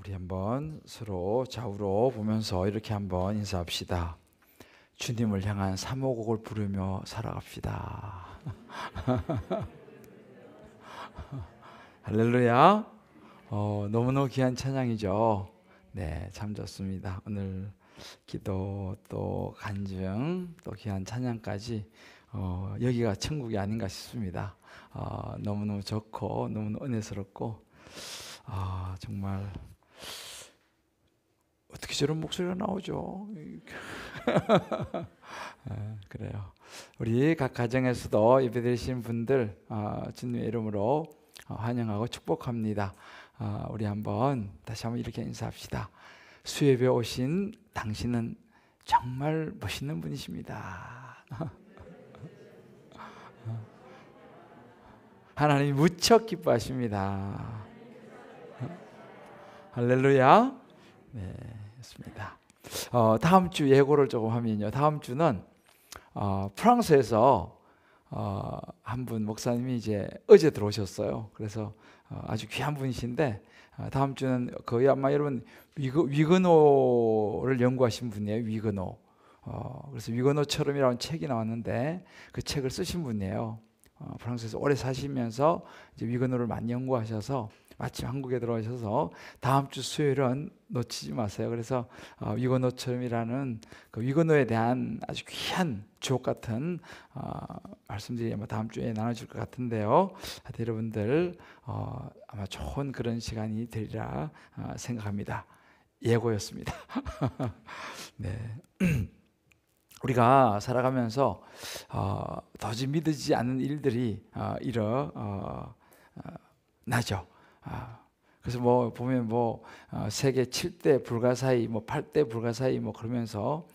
우리 한번 서로 좌우로 보면서 이렇게 한번 인사합시다. 주님을 향한 사모곡을 부르며 살아갑시다. 할렐루야. 너무너무 귀한 찬양이죠. 네, 참 좋습니다. 오늘 기도 또 간증 또 귀한 찬양까지 여기가 천국이 아닌가 싶습니다. 너무너무 좋고 너무너무 은혜스럽고 정말 어떻게 저런 목소리가 나오죠? 그래요. 우리 각 가정에서도 예배드리신 분들 주님의 이름으로 환영하고 축복합니다. 우리 한번 다시 한번 이렇게 인사합시다. 수협에 오신 당신은 정말 멋있는 분이십니다. 하나님 무척 기뻐하십니다. 할렐루야. 네, 좋습니다. 다음 주 예고를 조금 하면요. 다음 주는 프랑스에서 한 분 목사님이 이제 어제 들어오셨어요. 그래서 아주 귀한 분이신데 다음 주는 거의 아마 여러분 위그노를 연구하신 분이에요. 위그노. 그래서 위그노처럼이라는 책이 나왔는데 그 책을 쓰신 분이에요. 프랑스에서 오래 사시면서 이제 위그노를 많이 연구하셔서 마침 한국에 들어오셔서 다음 주 수요일은 놓치지 마세요. 그래서 위그노처럼이라는 그 위그노에 대한 아주 귀한 주옥 같은 말씀들이 아마 다음 주에 나눠질 것 같은데요. 여러분들 아마 좋은 그런 시간이 되리라 생각합니다. 예고였습니다. 네. 우리가 살아가면서 도저히 믿어지지 않는 일들이 일어나죠. 그래서 뭐 보면 세계 7대 불가사의, 8대 불가사의 그러면서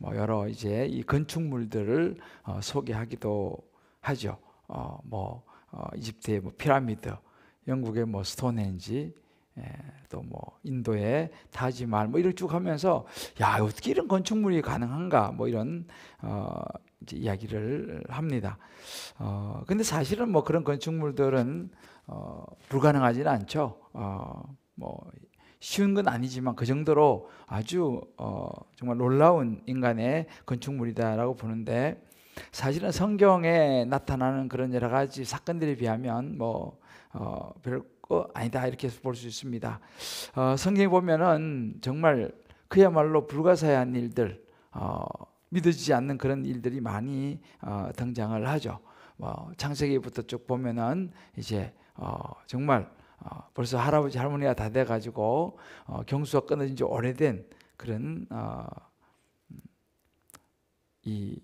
여러 이제 이 건축물들을 소개하기도 하죠. 이집트의 피라미드, 영국의 스톤헨지, 또 인도의 타지마할 이런 쭉 하면서 야 어떻게 이런 건축물이 가능한가 이런 이제 이야기를 합니다. 근데 사실은 그런 건축물들은 불가능하지는 않죠. 쉬운 건 아니지만 그 정도로 아주 정말 놀라운 인간의 건축물이다라고 보는데 사실은 성경에 나타나는 그런 여러 가지 사건들에 비하면 별거 아니다 이렇게 볼 수 있습니다. 성경에 보면은 정말 그야말로 불가사의한 일들, 믿어지지 않는 그런 일들이 많이 등장을 하죠. 창세기부터 쭉 보면은 이제 정말 벌써 할아버지 할머니가 다 돼가지고 경수가 끊어진 지 오래된 그런 이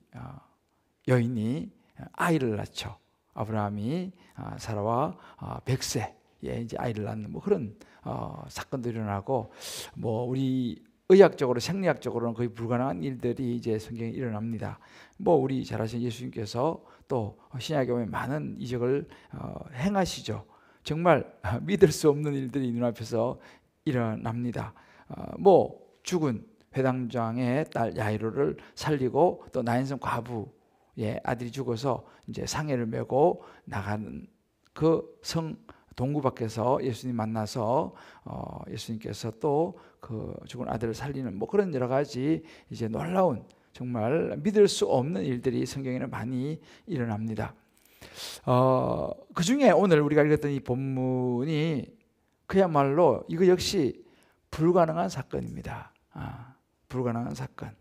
여인이 아이를 낳죠. 아브라함이 사라와 100세에 이제 아이를 낳는 그런 사건도 일어나고 우리 의학적으로 생리학적으로는 거의 불가능한 일들이 이제 성경에 일어납니다. 우리 잘 아시는 예수님께서 또 신약에 보면 많은 이적을 행하시죠. 정말 믿을 수 없는 일들이 눈앞에서 일어납니다. 죽은 회당장의 딸 야이로를 살리고 또 나인성 과부의 아들이 죽어서 이제 상해를 메고 나가는 그 성 동구 밖에서 예수님 만나서 예수님께서 또 그 죽은 아들을 살리는 그런 여러 가지 이제 놀라운 정말 믿을 수 없는 일들이 성경에는 많이 일어납니다. 그 중에 오늘 우리가 읽었던 이 본문이 그야말로 이거 역시 불가능한 사건입니다. 불가능한 사건.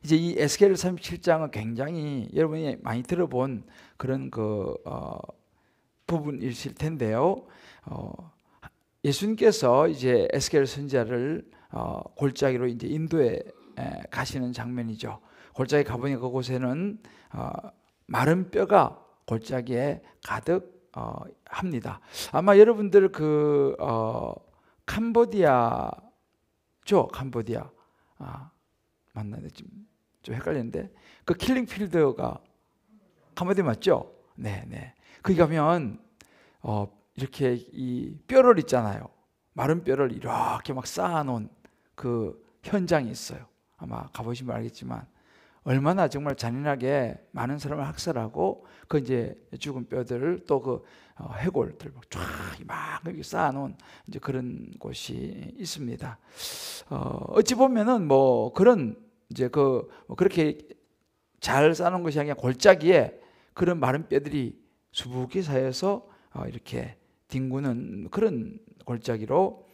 이제 이 에스겔 37장은 굉장히 여러분이 많이 들어본 그런 부분이실 텐데요. 예수님께서 이제 에스겔 선지자를 골짜기로 이제 인도에 가시는 장면이죠. 골짜기 가보니 그곳에는 마른 뼈가 골짜기에 가득 합니다. 아마 여러분들 캄보디아죠, 캄보디아 맞나요? 좀 헷갈리는데 그 킬링필드가 캄보디아 맞죠? 네. 거기 가면 이렇게 이 뼈를 있잖아요. 마른 뼈를 이렇게 막 쌓아놓은 그 현장이 있어요. 아마 가보시면 알겠지만 얼마나 정말 잔인하게 많은 사람을 학살하고 그 이제 죽은 뼈들을 또 그 해골들 막 이렇게 쌓아놓은 이제 그런 곳이 있습니다. 어찌 보면은 뭐 그런 이제 뭐 그렇게 잘 쌓아놓은 것이 아니라 골짜기에 그런 마른 뼈들이 수북이 쌓여서 이렇게 뒹구는 그런 골짜기로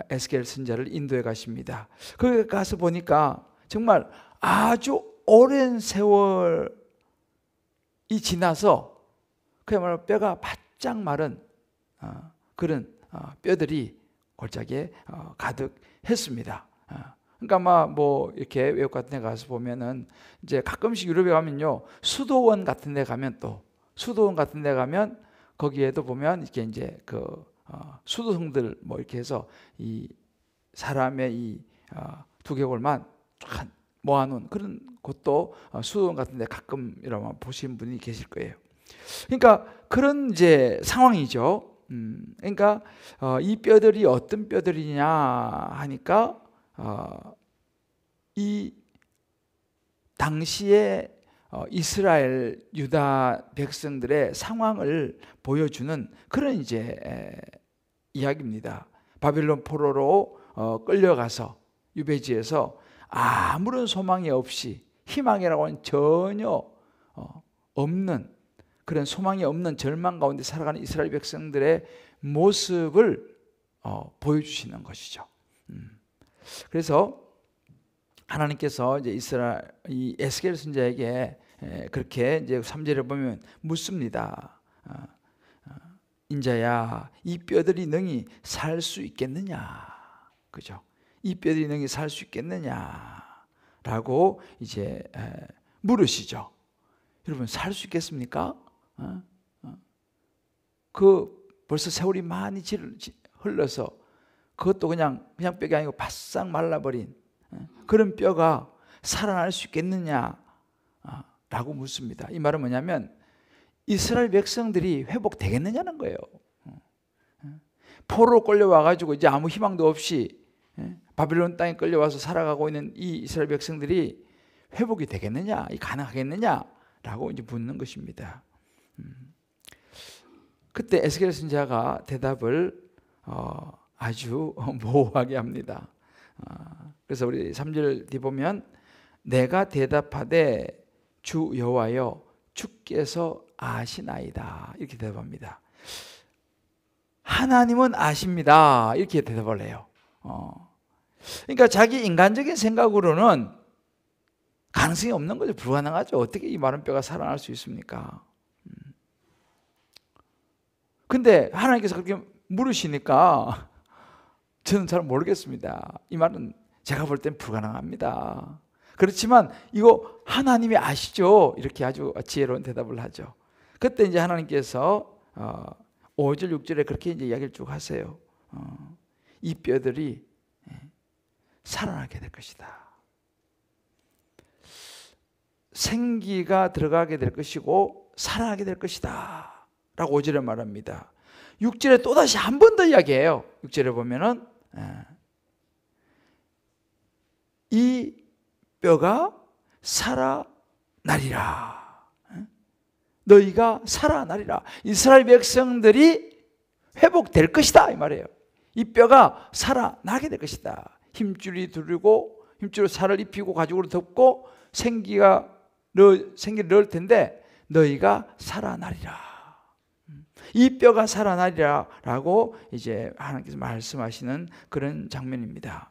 에스겔 선지자를 인도해 가십니다. 거기 가서 보니까 정말 아주 오랜 세월이 지나서 그야말로 뼈가 바짝 마른 그런 뼈들이 골짜기에 가득했습니다. 그러니까 아마 뭐 이렇게 외국 같은 데 가서 보면은 이제 가끔씩 유럽에 가면요, 수도원 같은 데 가면 또 수도원 같은 데 가면 거기에도 보면 이렇게 이제 그 수도승들 뭐 이렇게 해서 이 사람의 이 두개골만 쫙 모아놓은 그런 곳도 수도원 같은 데 가끔 이러면 보신 분이 계실 거예요. 그러니까 그런 이제 상황이죠. 그러니까 이 뼈들이 어떤 뼈들이냐 하니까 이 당시에 이스라엘 유다 백성들의 상황을 보여주는 그런 이제 이야기입니다. 바빌론 포로로 끌려가서 유배지에서 아무런 소망이 없이 희망이라고는 전혀 없는 그런 소망이 없는 절망 가운데 살아가는 이스라엘 백성들의 모습을 보여주시는 것이죠. 그래서 하나님께서 이제 이 에스겔 선지자에게 그렇게 이제 3절에 보면 묻습니다. 인자야, 이 뼈들이 능히 살 수 있겠느냐, 그죠? 이 뼈들이 능히 살 수 있겠느냐라고 이제 물으시죠. 여러분, 살 수 있겠습니까? 벌써 세월이 많이 흘러서 그것도 그냥 뼈가 아니고 바싹 말라버린 그런 뼈가 살아날 수 있겠느냐라고 묻습니다. 이 말은 뭐냐면 이스라엘 백성들이 회복되겠느냐는 거예요. 포로로 끌려와가지고 이제 아무 희망도 없이 바빌론 땅에 끌려와서 살아가고 있는 이 이스라엘 백성들이 회복이 되겠느냐, 가능하겠느냐라고 이제 묻는 것입니다. 그때 에스겔 선지자가 대답을 아주 모호하게 합니다. 그래서 우리 3절 뒤 보면 내가 대답하되 주 여호와여 주께서 아시나이다 이렇게 대답합니다. 하나님은 아십니다 이렇게 대답을 해요. 그러니까 자기 인간적인 생각으로는 가능성이 없는 거죠. 불가능하죠. 어떻게 이 마른 뼈가 살아날 수 있습니까? 근데 하나님께서 그렇게 물으시니까 저는 잘 모르겠습니다. 이 말은 제가 볼 땐 불가능합니다. 그렇지만 이거 하나님이 아시죠? 이렇게 아주 지혜로운 대답을 하죠. 그때 이제 하나님께서 5절 6절에 그렇게 이제 이야기를 쭉 하세요. 이 뼈들이 살아나게 될 것이다. 생기가 들어가게 될 것이고 살아나게 될 것이다 라고 5절에 말합니다. 6절에 또다시 한 번 더 이야기해요. 6절에 보면은 이 뼈가 살아나리라. 너희가 살아나리라. 이스라엘 백성들이 회복될 것이다 이 말이에요. 이 뼈가 살아나게 될 것이다. 힘줄이 두르고 힘줄로 살을 입히고 가죽으로 덮고 생기를 넣을 텐데 너희가 살아나리라. 이 뼈가 살아나리라 라고 이제 하나님께서 말씀하시는 그런 장면입니다.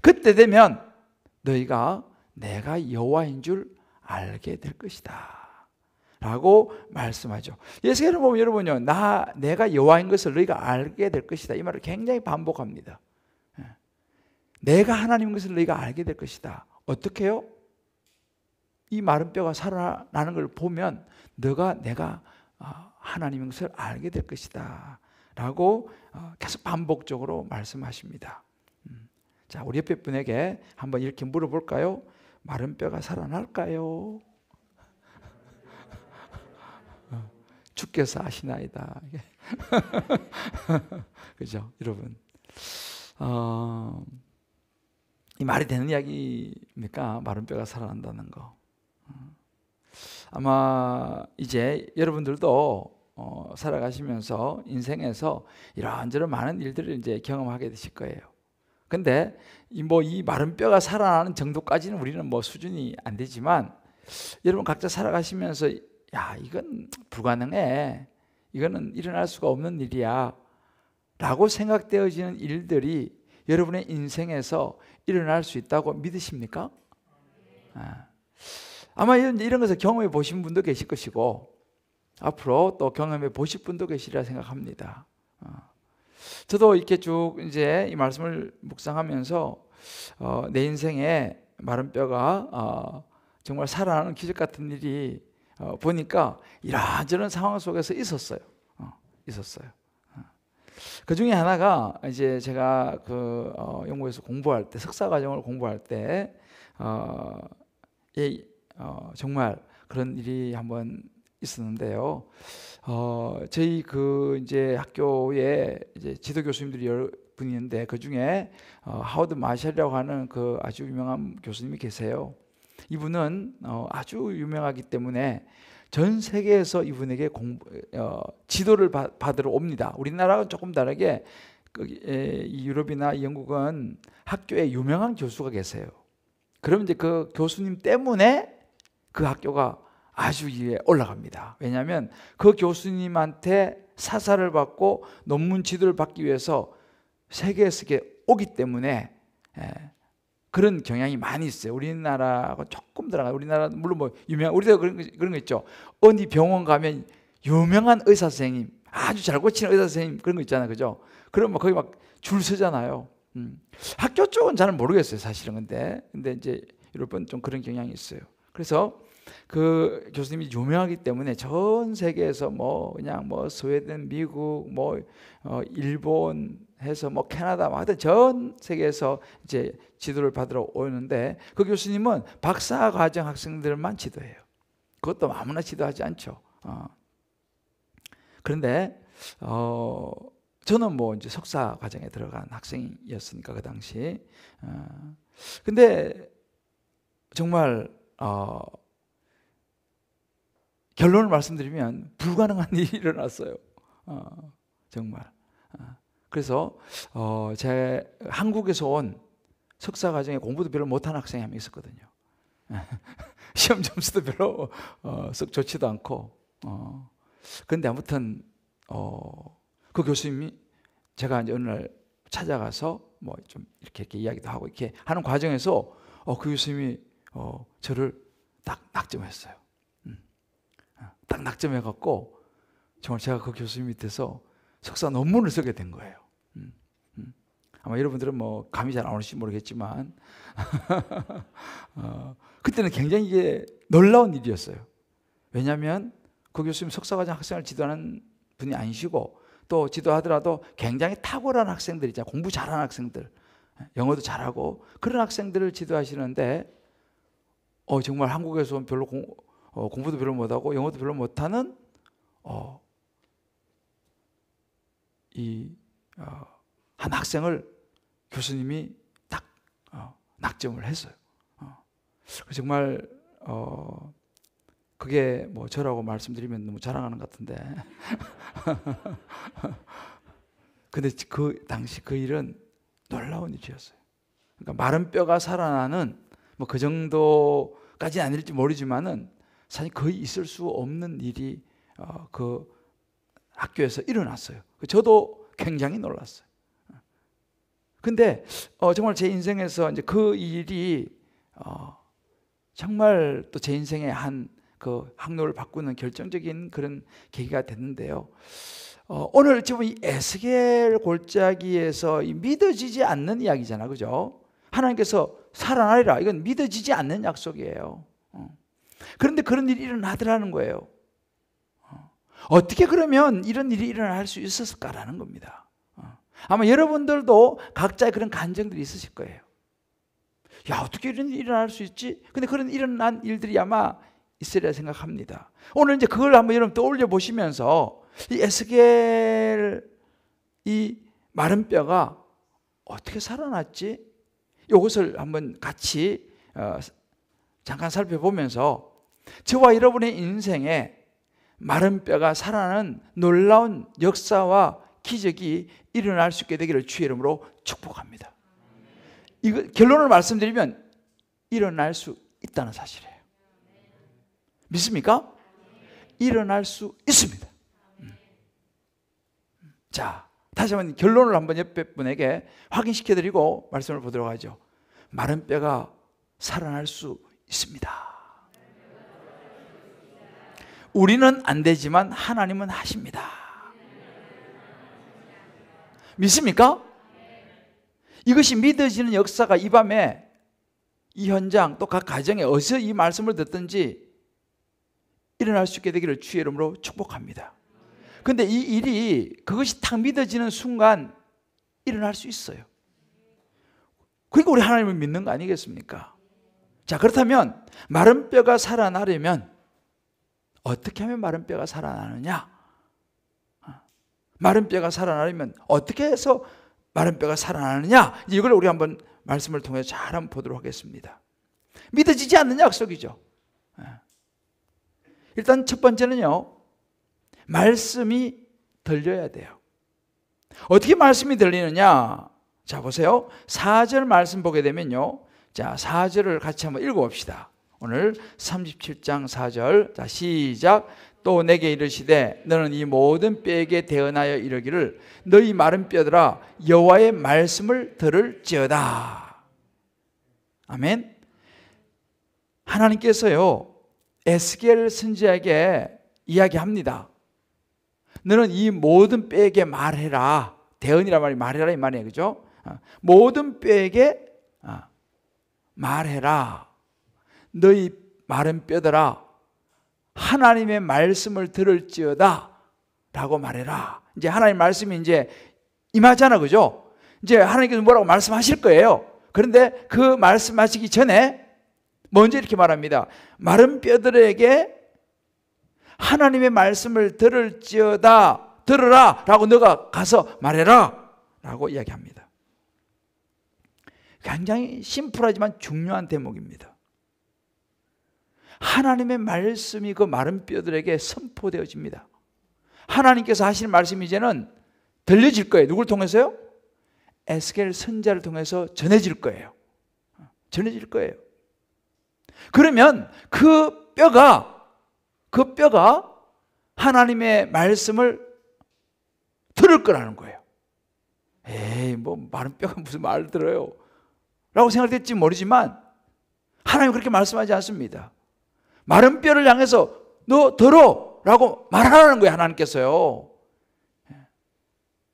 그때 되면 너희가 내가 여호와인 줄 알게 될 것이다 라고 말씀하죠. 예수께서 보면 여러분요, 내가 여호와인 것을 너희가 알게 될 것이다 이 말을 굉장히 반복합니다. 내가 하나님인 것을 너희가 알게 될 것이다. 어떻게 해요? 이 마른 뼈가 살아나는 걸 보면 내가 하나님인 것을 알게 될 것이다 라고 계속 반복적으로 말씀하십니다. 자, 우리 옆에 분에게 한번 이렇게 물어볼까요? 마른 뼈가 살아날까요? 주께서 아시나이다. 그죠, 여러분? 이 말이 되는 이야기입니까? 마른 뼈가 살아난다는 거. 아마 이제 여러분들도 살아가시면서 인생에서 이런저런 많은 일들을 이제 경험하게 되실 거예요. 근데 이 마른 뼈가 살아나는 정도까지는 우리는 뭐 수준이 안 되지만, 여러분 각자 살아가시면서 야, 이건 불가능해, 이거는 일어날 수가 없는 일이야 라고 생각되어지는 일들이 여러분의 인생에서 일어날 수 있다고 믿으십니까? 아마 이런 것을 경험해 보신 분도 계실 것이고, 앞으로 또 경험해 보실 분도 계시리라 생각합니다. 저도 이렇게 쭉 이제 이 말씀을 묵상하면서 내 인생에 마른 뼈가 정말 살아나는 기적 같은 일이 보니까 이런저런 상황 속에서 있었어요. 그 중에 하나가 이제 제가 그 영국에서 공부할 때, 석사 과정을 공부할 때 정말 그런 일이 한번 있었는데요. 저희 그 이제 학교에 이제 지도 교수님들이 여러 분이 있는데, 그 중에 하워드 마샬이라고 하는 그 아주 유명한 교수님이 계세요. 이분은 아주 유명하기 때문에 전 세계에서 이분에게 지도를 받으러 옵니다. 우리나라는 조금 다르게 이 유럽이나 이 영국은 학교에 유명한 교수가 계세요. 그러면 이제 그 교수님 때문에 그 학교가 아주 위에 올라갑니다. 왜냐하면 그 교수님한테 사사를 받고 논문 지도를 받기 위해서 세계에서 오기 때문에 그런 경향이 많이 있어요. 우리나라하고 조금 다르고, 우리나라 물론 뭐 우리도 그런 거 있죠. 어디 병원 가면 유명한 의사 선생님, 아주 잘 고치는 의사 선생님, 그런 거 있잖아요, 그죠? 그럼 막 거기 막 줄 서잖아요. 학교 쪽은 잘 모르겠어요, 사실은. 근데 이제 유럽은 좀 그런 경향이 있어요. 그래서 그 교수님이 유명하기 때문에 전 세계에서 그냥 스웨덴, 미국, 일본 해서 캐나다, 하여튼 전 세계에서 이제 지도를 받으러 오는데, 그 교수님은 박사 과정 학생들만 지도해요. 그것도 아무나 지도하지 않죠. 그런데 저는 이제 석사 과정에 들어간 학생이었으니까 그 당시. 근데 정말 결론을 말씀드리면 불가능한 일이 일어났어요. 정말. 그래서 제 한국에서 온 석사 과정에 공부도 별로 못한 학생이 한 명 있었거든요. 시험 점수도 별로 썩 좋지도 않고. 그런데 아무튼 그 교수님이 제가 이제 어느 날 찾아가서 좀 이렇게 이야기도 하고 이렇게 하는 과정에서 그 교수님이 저를 딱 낙점했어요. 딱 낙점해갖고 정말 제가 그 교수님 밑에서 석사 논문을 쓰게 된 거예요. 아마 여러분들은 감이 잘 안 오실지 모르겠지만 그때는 굉장히 이게 놀라운 일이었어요. 왜냐하면 그 교수님 석사과정 학생을 지도하는 분이 아니시고, 또 지도하더라도 굉장히 탁월한 학생들 있잖아요. 공부 잘하는 학생들, 영어도 잘하고 그런 학생들을 지도하시는데 정말 한국에서 별로 공부도 별로 못하고 영어도 별로 못하는 한 학생을 교수님이 딱 낙점을 했어요. 정말 그게 저라고 말씀드리면 너무 자랑하는 것 같은데 근데 그 당시 그 일은 놀라운 일이었어요. 그러니까 마른 뼈가 살아나는 그 정도까지는 아닐지 모르지만은 사실 거의 있을 수 없는 일이 그 학교에서 일어났어요. 저도 굉장히 놀랐어요. 근데 정말 제 인생에서 이제 그 일이 정말 또 제 인생의 한 그 항로를 바꾸는 결정적인 그런 계기가 됐는데요. 오늘 지금 이 에스겔 골짜기에서 믿어지지 않는 이야기잖아, 그죠? 하나님께서 살아나리라, 이건 믿어지지 않는 약속이에요. 그런데 그런 일이 일어나더라는 거예요. 어떻게 그러면 이런 일이 일어날 수 있었을까라는 겁니다. 아마 여러분들도 각자의 그런 간증들이 있으실 거예요. 야, 어떻게 이런 일이 일어날 수 있지? 근데 그런 일어난 일들이 아마 있으리라 생각합니다. 오늘 이제 그걸 한번 여러분 떠올려 보시면서 이 에스겔 이 마른 뼈가 어떻게 살아났지? 이것을 한번 같이 잠깐 살펴보면서 저와 여러분의 인생에 마른 뼈가 살아나는 놀라운 역사와 기적이 일어날 수 있게 되기를 주의 이름으로 축복합니다. 이거 결론을 말씀드리면 일어날 수 있다는 사실이에요. 믿습니까? 일어날 수 있습니다. 자, 다시 한번 결론을 한번 옆에 분에게 확인시켜드리고 말씀을 보도록 하죠. 마른 뼈가 살아날 수 있습니다. 우리는 안 되지만 하나님은 하십니다. 믿습니까? 이것이 믿어지는 역사가 이 밤에 이 현장 또 각 가정에 어디서 이 말씀을 듣든지 일어날 수 있게 되기를 주의 이름으로 축복합니다. 그런데 이 일이 그것이 탁 믿어지는 순간 일어날 수 있어요. 그러니까 우리 하나님을 믿는 거 아니겠습니까? 자, 그렇다면 마른 뼈가 살아나려면 어떻게 하면 마른 뼈가 살아나느냐? 마른 뼈가 살아나려면 어떻게 해서 마른 뼈가 살아나느냐? 이걸 우리 한번 말씀을 통해서 잘 한번 보도록 하겠습니다. 믿어지지 않는 약속이죠. 일단 첫 번째는요, 말씀이 들려야 돼요. 어떻게 말씀이 들리느냐? 자, 보세요. 4절 말씀 보게 되면요, 자, 4절을 같이 한번 읽어봅시다. 오늘 37장 4절. 자, 시작. 또 내게 이르시되 너는 이 모든 뼈에게 대언하여 이르기를 너희 마른 뼈들아 여호와의 말씀을 들을지어다. 아멘. 하나님께서요, 에스겔 선지자에게 이야기합니다. 너는 이 모든 뼈에게 말해라. 대언이란 말이 말해라 이 말이에요. 그죠? 모든 뼈에게 말해라. 너희 마른 뼈들아 하나님의 말씀을 들을지어다 라고 말해라. 이제 하나님 말씀이 이제 임하잖아. 그죠? 이제 하나님께서 뭐라고 말씀하실 거예요. 그런데 그 말씀하시기 전에 먼저 이렇게 말합니다. 마른 뼈들에게 하나님의 말씀을 들을지어다, 들으라 라고 너가 가서 말해라 라고 이야기합니다. 굉장히 심플하지만 중요한 대목입니다. 하나님의 말씀이 그 마른 뼈들에게 선포되어집니다. 하나님께서 하시는 말씀이 이제는 들려질 거예요. 누굴 통해서요? 에스겔 선지자를 통해서 전해질 거예요. 전해질 거예요. 그러면 그 뼈가 하나님의 말씀을 들을 거라는 거예요. 에이, 뭐 마른 뼈가 무슨 말을 들어요? 라고 생각될지 모르지만 하나님은 그렇게 말씀하지 않습니다. 마른 뼈를 향해서 너 들어! 라고 말하라는 거예요. 하나님께서요.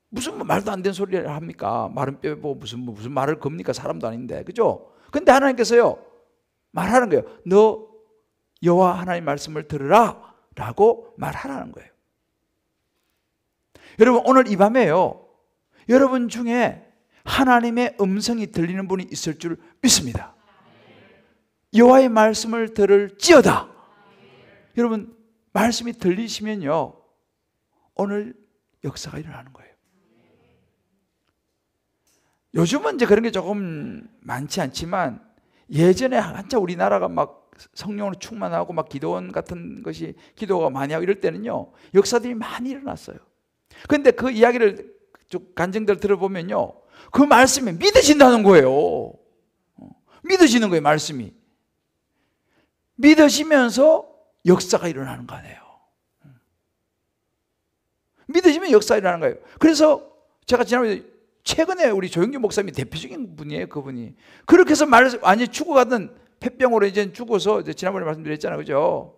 무슨 말도 안 되는 소리를 합니까? 마른 뼈 보고 무슨 말을 겁니까? 사람도 아닌데. 그죠? 근데 하나님께서요, 말하는 거예요. 너 여호와 하나님 말씀을 들으라 라고 말하라는 거예요. 여러분, 오늘 이 밤에요, 여러분 중에 하나님의 음성이 들리는 분이 있을 줄 믿습니다. 여호와의 말씀을 들을지어다. 여러분, 말씀이 들리시면요, 오늘 역사가 일어나는 거예요. 요즘은 이제 그런 게 조금 많지 않지만 예전에 한참 우리나라가 막 성령으로 충만하고 막 기도원 같은 것이 기도가 많이 하고 이럴 때는요, 역사들이 많이 일어났어요. 그런데 그 이야기를 쭉 간증들 들어보면요, 그 말씀이 믿어진다는 거예요. 믿어지는 거예요. 말씀이 믿어지면서 역사가 일어나는 거 아니에요. 믿어지면 역사가 일어나는 거예요. 그래서 제가 지난번에 최근에 우리 조영규 목사님이 대표적인 분이에요. 그분이 그렇게 해서 완전히 죽어가던 폐병으로 이제 죽어서, 이제 지난번에 말씀드렸잖아요. 그죠?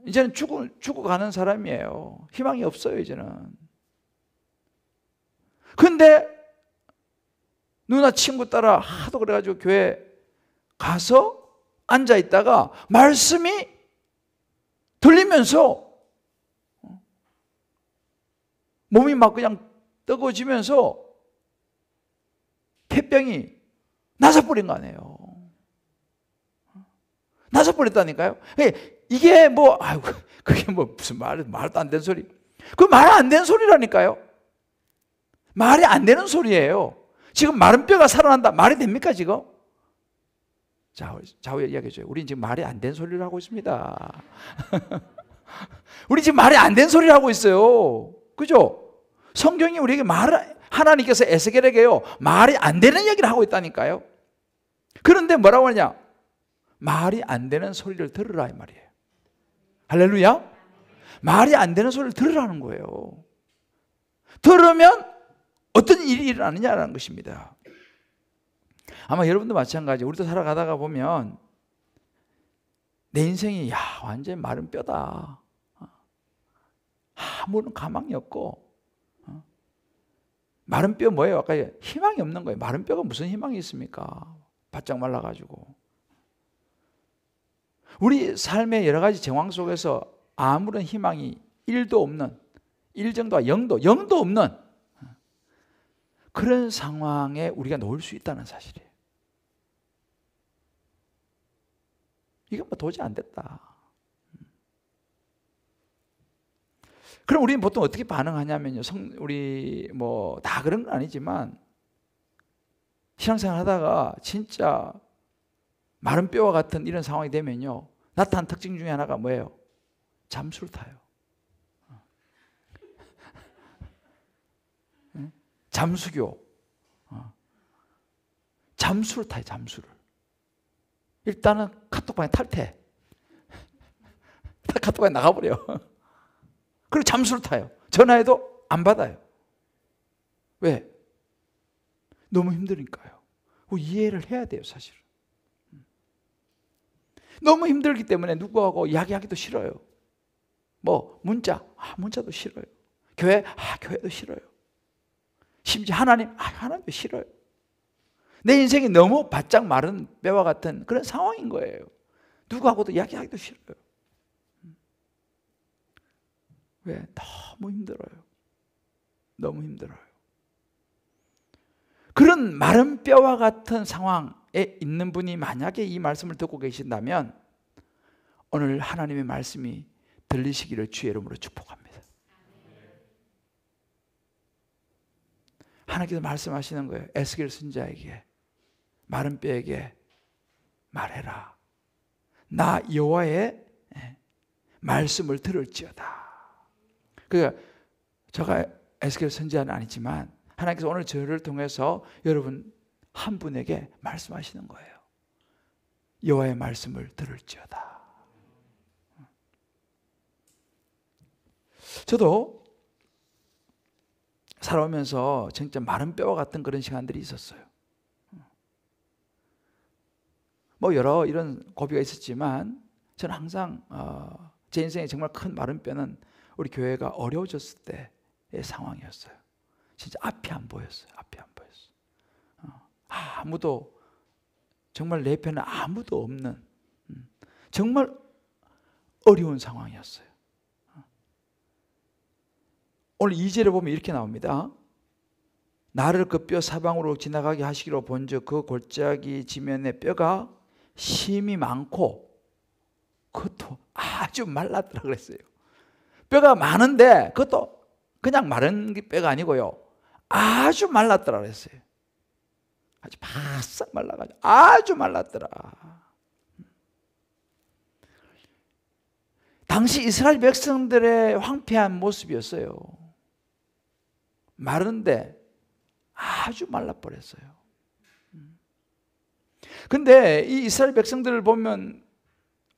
이제는 죽어가는 사람이에요. 희망이 없어요. 이제는. 근데 누나 친구 따라 하도 그래가지고 교회 가서 앉아있다가 말씀이 들리면서 몸이 막 그냥 뜨거워지면서 폐병이 나서버린 거 아니에요. 나서버렸다니까요. 이게 뭐, 아이고, 그게 뭐 무슨 말도 안 되는 소리. 그 말 안 되는 소리라니까요. 말이 안 되는 소리예요. 지금 마른 뼈가 살아난다. 말이 됩니까, 지금? 좌우에 이야기해줘요. 우린 지금 말이 안 된 소리를 하고 있습니다. 우리 지금 말이 안 된 소리를 하고 있어요. 그죠? 성경이 우리에게 하나님께서 에스겔에게요, 말이 안 되는 얘기를 하고 있다니까요. 그런데 뭐라고 하냐? 말이 안 되는 소리를 들으라, 이 말이에요. 할렐루야? 말이 안 되는 소리를 들으라는 거예요. 들으면 어떤 일이 일어나느냐라는 것입니다. 아마 여러분도 마찬가지. 우리도 살아가다가 보면 내 인생이 완전 마른 뼈다. 아무런 가망이 없고, 마른 뼈 뭐예요? 아까 희망이 없는 거예요. 마른 뼈가 무슨 희망이 있습니까? 바짝 말라가지고. 우리 삶의 여러 가지 정황 속에서 아무런 희망이 1도 없는, 1 정도와 0도 없는 그런 상황에 우리가 놓을 수 있다는 사실이에요. 이건 뭐 도저히 안 됐다. 그럼 우리는 보통 어떻게 반응하냐면요. 우리 뭐 다 그런 건 아니지만 신앙생활 하다가 진짜 마른 뼈와 같은 이런 상황이 되면요, 나타난 특징 중에 하나가 뭐예요? 잠수를 타요. 잠수교. 잠수를 타요, 잠수를. 일단은 카톡방에 탈퇴. 카톡방에 나가버려. 그리고 잠수를 타요. 전화해도 안 받아요. 왜? 너무 힘드니까요. 이해를 해야 돼요, 사실은. 너무 힘들기 때문에 누구하고 이야기하기도 싫어요. 뭐 문자도 싫어요. 교회도 싫어요. 심지어 하나님도 싫어요. 내 인생이 너무 바짝 마른 뼈와 같은 그런 상황인 거예요. 누구하고도 이야기하기도 싫어요. 왜? 너무 힘들어요. 너무 힘들어요. 그런 마른 뼈와 같은 상황에 있는 분이 만약에 이 말씀을 듣고 계신다면 오늘 하나님의 말씀이 들리시기를 주의 이름으로 축복합니다. 하나님께서 말씀하시는 거예요. 에스겔 선지자에게, 마른 뼈에게 말해라. 나 여호와의 말씀을 들을지어다. 그러니까 제가 에스겔 선지자는 아니지만 하나님께서 오늘 저를 통해서 여러분 한 분에게 말씀하시는 거예요. 여호와의 말씀을 들을지어다. 저도 살아오면서 진짜 마른 뼈와 같은 그런 시간들이 있었어요. 뭐 여러 이런 고비가 있었지만 저는 항상 제 인생에 정말 큰 마른 뼈는 우리 교회가 어려워졌을 때의 상황이었어요. 진짜 앞이 안 보였어요. 앞이 안 보였어요. 아무도, 정말 내 편에 아무도 없는 정말 어려운 상황이었어요. 오늘 2절에 보면 이렇게 나옵니다. 나를 그 뼈 사방으로 지나가게 하시기로 본즉 그 골짜기 지면에 뼈가 심이 많고 그것도 아주 말랐더라 그랬어요. 뼈가 많은데 그것도 그냥 마른 뼈가 아니고요, 아주 말랐더라 그랬어요. 아주 바싹 말라가지고 아주 말랐더라. 당시 이스라엘 백성들의 황폐한 모습이었어요. 마른데 아주 말라버렸어요. 근데 이 이스라엘 백성들을 보면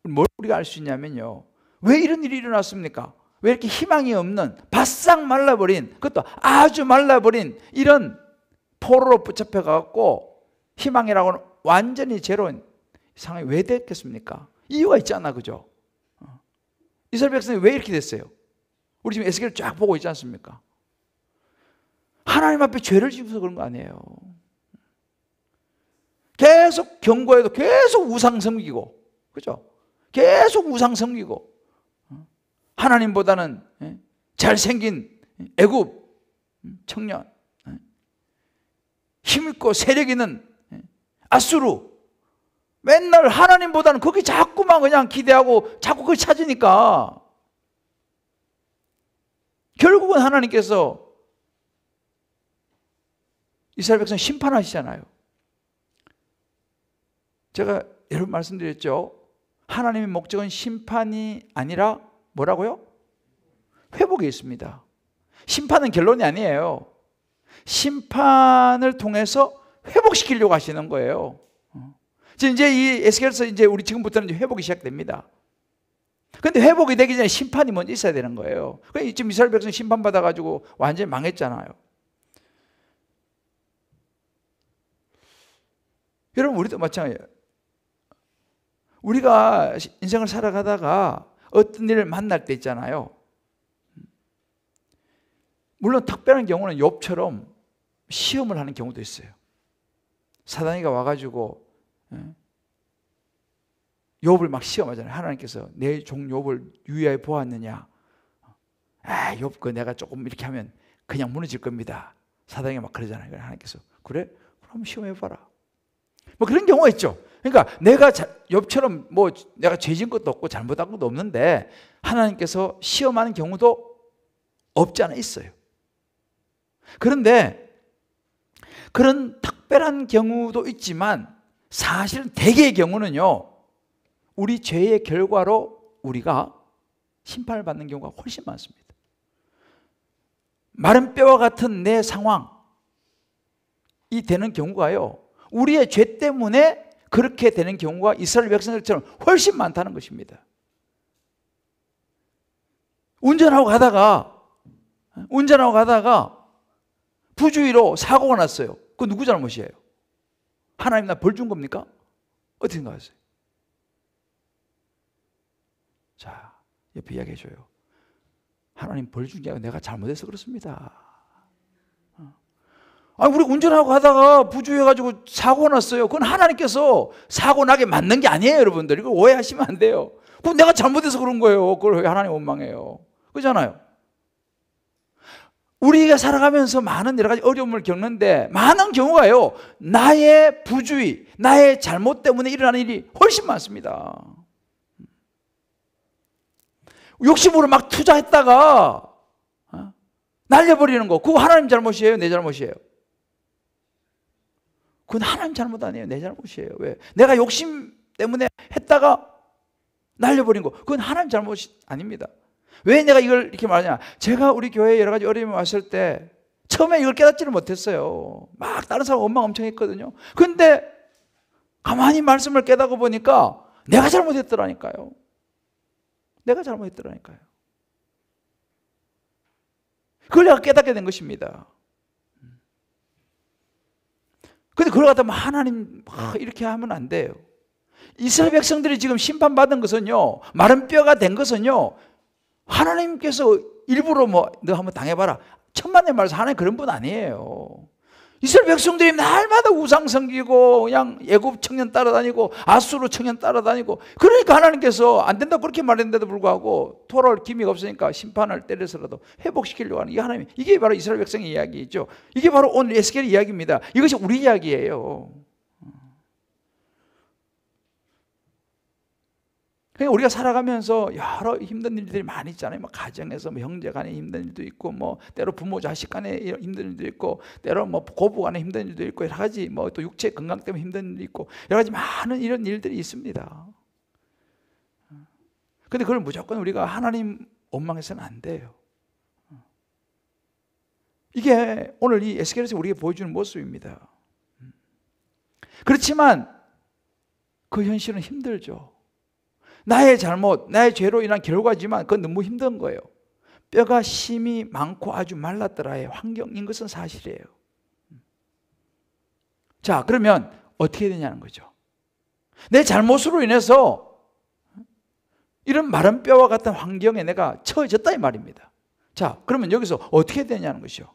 뭘 우리가 알 수 있냐면요, 왜 이런 일이 일어났습니까? 왜 이렇게 희망이 없는, 바싹 말라버린, 그것도 아주 말라버린 이런 포로로 붙잡혀갖고 희망이라고는 완전히 제로인 상황이 왜 됐겠습니까? 이유가 있잖아, 그죠? 이스라엘 백성이 왜 이렇게 됐어요? 우리 지금 에스겔 쫙 보고 있지 않습니까? 하나님 앞에 죄를 지어서 그런 거 아니에요. 계속 경고해도 계속 우상 섬기고, 그죠? 계속 우상 섬기고, 하나님보다는 잘생긴 애굽 청년, 힘있고 세력 있는 아수르, 맨날 하나님보다는 거기 자꾸만 그냥 기대하고 자꾸 그걸 찾으니까 결국은 하나님께서 이스라엘 백성 심판하시잖아요. 제가 여러분 말씀드렸죠. 하나님의 목적은 심판이 아니라 뭐라고요? 회복이 있습니다. 심판은 결론이 아니에요. 심판을 통해서 회복시키려고 하시는 거예요. 이제 이 에스겔에서 이제 우리 지금부터는 이제 회복이 시작됩니다. 근데 회복이 되기 전에 심판이 먼저 있어야 되는 거예요. 지금 이스라엘 백성 심판받아가지고 완전히 망했잖아요. 여러분, 우리도 마찬가지예요. 우리가 인생을 살아가다가 어떤 일을 만날 때 있잖아요. 물론 특별한 경우는 욥처럼 시험을 하는 경우도 있어요. 사단이가 와가지고 욥을 막 시험하잖아요. 하나님께서 내 종 욥을 유의하여 보았느냐. 욥 그 내가 조금 이렇게 하면 그냥 무너질 겁니다. 사단이가 막 그러잖아요. 하나님께서 그래? 그럼 시험해봐라. 뭐 그런 경우가 있죠. 그러니까 내가 욥처럼 뭐 내가 죄진 것도 없고 잘못한 것도 없는데 하나님께서 시험하는 경우도 없지 않아 있어요. 그런데 그런 특별한 경우도 있지만 사실은 대개의 경우는요, 우리 죄의 결과로 우리가 심판을 받는 경우가 훨씬 많습니다. 마른 뼈와 같은 내 상황이 되는 경우가요, 우리의 죄 때문에 그렇게 되는 경우가 이스라엘 백성들처럼 훨씬 많다는 것입니다. 운전하고 가다가 부주의로 사고가 났어요. 그건 누구 잘못이에요? 하나님 나 벌 준 겁니까? 어떻게 생각하세요? 자, 옆에 이야기해줘요. 하나님 벌 준 게 아니라 내가 잘못해서 그렇습니다. 우리 운전하고 가다가 부주의해가지고 사고 났어요. 그건 하나님께서 사고 나게 만든 게 아니에요, 여러분들. 이거 오해하시면 안 돼요. 그건 내가 잘못해서 그런 거예요. 그걸 왜 하나님 원망해요? 그렇잖아요. 우리가 살아가면서 많은 여러 가지 어려움을 겪는데 많은 경우가요, 나의 부주의, 나의 잘못 때문에 일어나는 일이 훨씬 많습니다. 욕심으로 막 투자했다가 날려버리는 거, 그거 하나님 잘못이에요? 내 잘못이에요? 그건 하나님 잘못 아니에요. 내 잘못이에요. 왜? 내가 욕심 때문에 했다가 날려버린 거, 그건 하나님 잘못이 아닙니다. 왜 내가 이걸 이렇게 말하냐? 제가 우리 교회에 여러 가지 어려움이 왔을 때 처음에 이걸 깨닫지를 못했어요. 막 다른 사람 원망 엄청 했거든요. 근데 가만히 말씀을 깨닫고 보니까 내가 잘못했더라니까요. 내가 잘못했더라니까요. 그걸 내가 깨닫게 된 것입니다. 근데 그걸 갖다 하나님 이렇게 하면 안 돼요. 이스라엘 백성들이 지금 심판받은 것은요, 마른 뼈가 된 것은요, 하나님께서 일부러 너 한번 당해봐라, 천만의 말씀, 하나님 그런 분 아니에요. 이스라엘 백성들이 날마다 우상 섬기고 그냥 애굽 청년 따라다니고 아수르 청년 따라다니고, 그러니까 하나님께서 안 된다고 그렇게 말했는데도 불구하고 돌아올 기미가 없으니까 심판을 때려서라도 회복시키려고 하는, 이게 바로 이스라엘 백성의 이야기죠. 이게 바로 오늘 에스겔의 이야기입니다. 이것이 우리 이야기예요. 그러니까 우리가 살아가면서 여러 힘든 일들이 많이 있잖아요. 가정에서 형제 간에 힘든 일도 있고, 때로 부모 자식 간에 힘든 일도 있고, 때로 고부 간에 힘든 일도 있고, 여러 가지 또 육체 건강 때문에 힘든 일도 있고, 여러 가지 많은 이런 일들이 있습니다. 근데 그걸 무조건 우리가 하나님 원망해서는 안 돼요. 이게 오늘 이 에스겔에서 우리에게 보여주는 모습입니다. 그렇지만 그 현실은 힘들죠. 나의 잘못, 나의 죄로 인한 결과지만 그건 너무 힘든 거예요. 뼈가 심이 많고 아주 말랐더라의 환경인 것은 사실이에요. 자, 그러면 어떻게 되냐는 거죠. 내 잘못으로 인해서 이런 마른 뼈와 같은 환경에 내가 처해졌다 이 말입니다. 자, 그러면 여기서 어떻게 되냐는 것이요.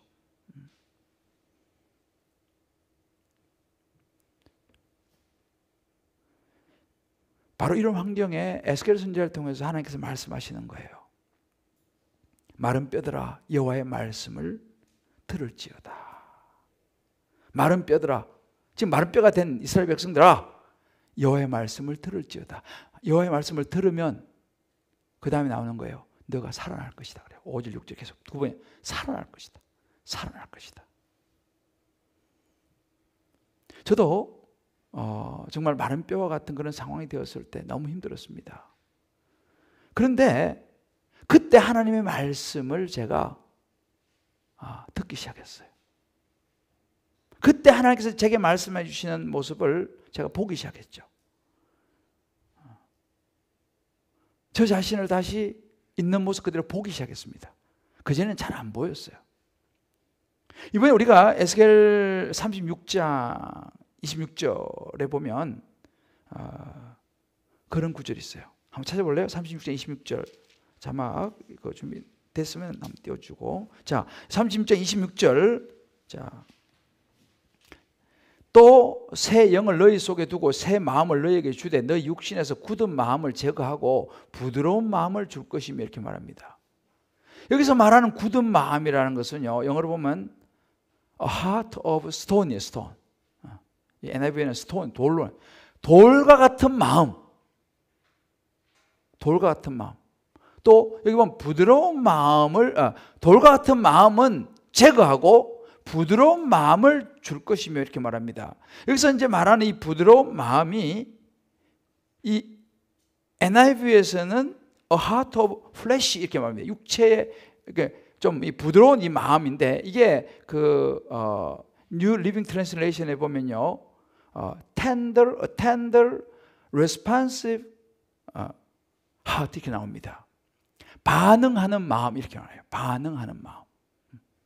바로 이런 환경에 에스겔 선지자를 통해서 하나님께서 말씀하시는 거예요. 마른 뼈들아, 여호와의 말씀을 들을지어다. 마른 뼈들아, 지금 마른 뼈가 된 이스라엘 백성들아, 여호와의 말씀을 들을지어다. 여호와의 말씀을 들으면 그 다음에 나오는 거예요. 너가 살아날 것이다. 그래요. 5절 6절 계속 두 번에 살아날 것이다. 살아날 것이다. 저도 정말 마른 뼈와 같은 그런 상황이 되었을 때 너무 힘들었습니다. 그런데 그때 하나님의 말씀을 제가 듣기 시작했어요. 그때 하나님께서 제게 말씀해 주시는 모습을 제가 보기 시작했죠. 저 자신을 다시 있는 모습 그대로 보기 시작했습니다. 그전에는 잘 안 보였어요. 이번에 우리가 에스겔 36장 26절에 보면 그런 구절이 있어요. 한번 찾아볼래요? 36장 26절 자막 이거 준비됐으면 한번 띄워주고, 자 36장 26절, 자 또 새 영을 너희 속에 두고 새 마음을 너희에게 주되 너희 육신에서 굳은 마음을 제거하고 부드러운 마음을 줄 것이며, 이렇게 말합니다. 여기서 말하는 굳은 마음이라는 것은요, 영어로 보면 a heart of stone이에요. stone. NIV에는 stone, 돌과 같은 마음, 돌과 같은 마음. 또 여기 보면 부드러운 마음을, 돌과 같은 마음은 제거하고 부드러운 마음을 줄 것이며, 이렇게 말합니다. 여기서 이제 말하는 이 부드러운 마음이 이 NIV에서는 a heart of flesh 이렇게 말합니다. 육체의 좀 이 부드러운 이 마음인데, 이게 그 New Living Translation에 보면요, tender, responsive heart 이렇게 나옵니다. 반응하는 마음 이렇게 나와요. 반응하는 마음.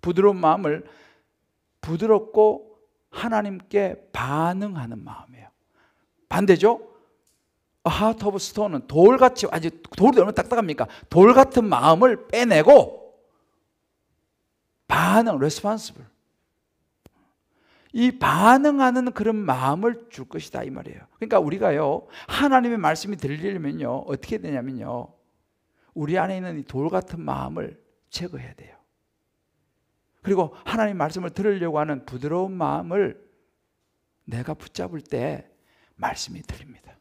부드러운 마음을 부드럽고 하나님께 반응하는 마음이에요. 반대죠? A heart of stone은 돌같이, 아주 돌이 얼마나 딱딱합니까? 돌 같은 마음을 빼내고 반응, responsible. 이 반응하는 그런 마음을 줄 것이다 이 말이에요. 그러니까 우리가요, 하나님의 말씀이 들리려면요 어떻게 되냐면요, 우리 안에 있는 이 돌 같은 마음을 제거해야 돼요. 그리고 하나님 말씀을 들으려고 하는 부드러운 마음을 내가 붙잡을 때 말씀이 들립니다.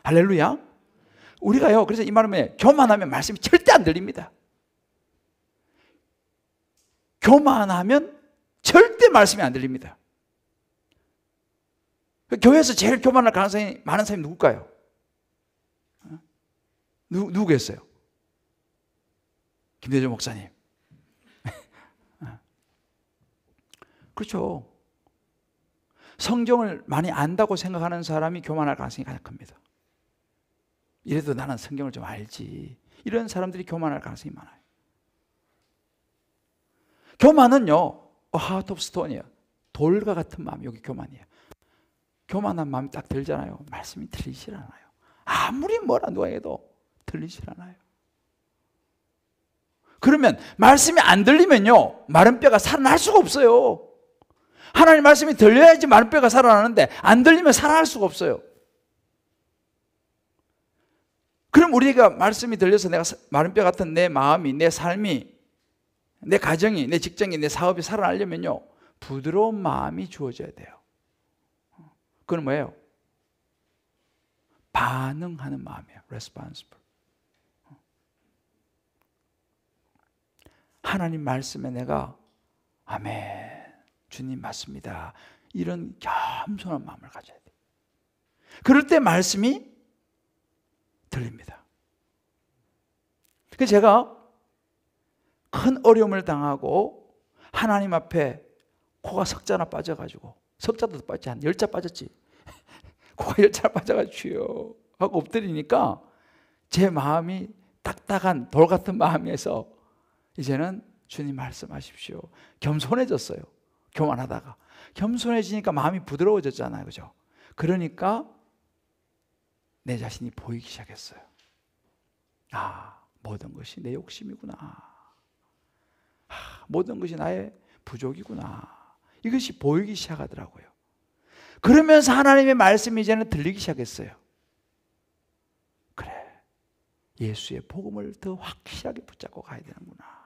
할렐루야. 우리가요, 그래서 이 말은 교만하면 말씀이 절대 안 들립니다. 교만하면 절대 말씀이 안 들립니다. 교회에서 제일 교만할 가능성이 많은 사람이 누굴까요? 누구겠어요? 김대중 목사님. 그렇죠. 성경을 많이 안다고 생각하는 사람이 교만할 가능성이 가장 큽니다. 이래도 나는 성경을 좀 알지, 이런 사람들이 교만할 가능성이 많아요. 교만은요, a heart of stone이에요. 돌과 같은 마음, 여기 교만이에요. 교만한 마음이 딱 들잖아요. 말씀이 들리질 않아요. 아무리 뭐라 누가 해도 들리질 않아요. 그러면 말씀이 안 들리면요, 마른 뼈가 살아날 수가 없어요. 하나님 말씀이 들려야지 마른 뼈가 살아나는데 안 들리면 살아날 수가 없어요. 그럼 우리가 말씀이 들려서 내가 마른 뼈 같은 내 마음이, 내 삶이, 내 가정이, 내 직장이, 내 사업이 살아나려면요, 부드러운 마음이 주어져야 돼요. 그건 뭐예요? 반응하는 마음이에요. responsible. 하나님 말씀에 내가 아멘, 주님 맞습니다, 이런 겸손한 마음을 가져야 돼요. 그럴 때 말씀이 들립니다. 그래서 제가 큰 어려움을 당하고 하나님 앞에 코가 석자나 빠져가지고, 석자도 빠지지 한 10자 빠졌지, 코가 10자 빠져가지고 주여 하고 엎드리니까 제 마음이 딱딱한 돌 같은 마음에서 이제는 주님 말씀하십시오. 겸손해졌어요. 교만하다가 겸손해지니까 마음이 부드러워졌잖아요, 그죠? 그러니까 내 자신이 보이기 시작했어요. 모든 것이 내 욕심이구나. 모든 것이 나의 부족이구나. 이것이 보이기 시작하더라고요. 그러면서 하나님의 말씀이 이제는 들리기 시작했어요. 그래, 예수의 복음을 더 확실하게 붙잡고 가야 되는구나.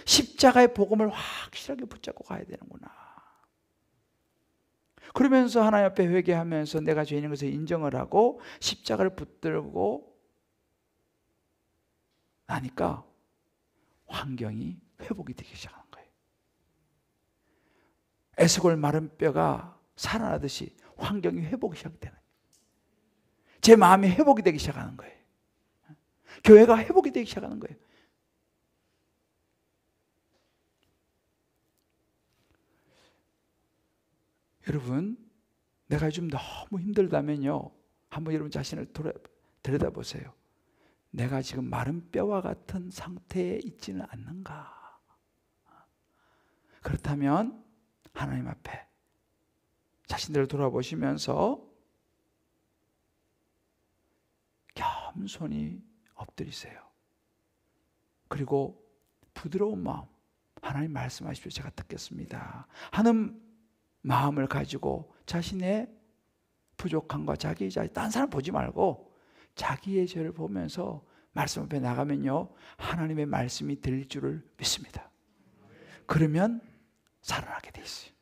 십자가의 복음을 확실하게 붙잡고 가야 되는구나. 그러면서 하나님 앞에 회개하면서 내가 죄인인 것을 인정을 하고 십자가를 붙들고 나니까 환경이 회복이 되기 시작한 거예요. 에스골 마른 뼈가 살아나듯이 환경이 회복이 시작되는 거예요. 제 마음이 회복이 되기 시작하는 거예요. 교회가 회복이 되기 시작하는 거예요. 여러분, 내가 요즘 너무 힘들다면요, 한번 여러분 자신을 들여다보세요. 내가 지금 마른 뼈와 같은 상태에 있지는 않는가? 그렇다면 하나님 앞에 자신들을 돌아보시면서 겸손히 엎드리세요. 그리고 부드러운 마음, 하나님 말씀하십시오. 제가 듣겠습니다 하는 마음을 가지고 자신의 부족함과 자기의 자신, 딴 사람 보지 말고 자기의 죄를 보면서 말씀 앞에 나가면요, 하나님의 말씀이 들릴 줄을 믿습니다. 그러면 살아나게 돼 있어요.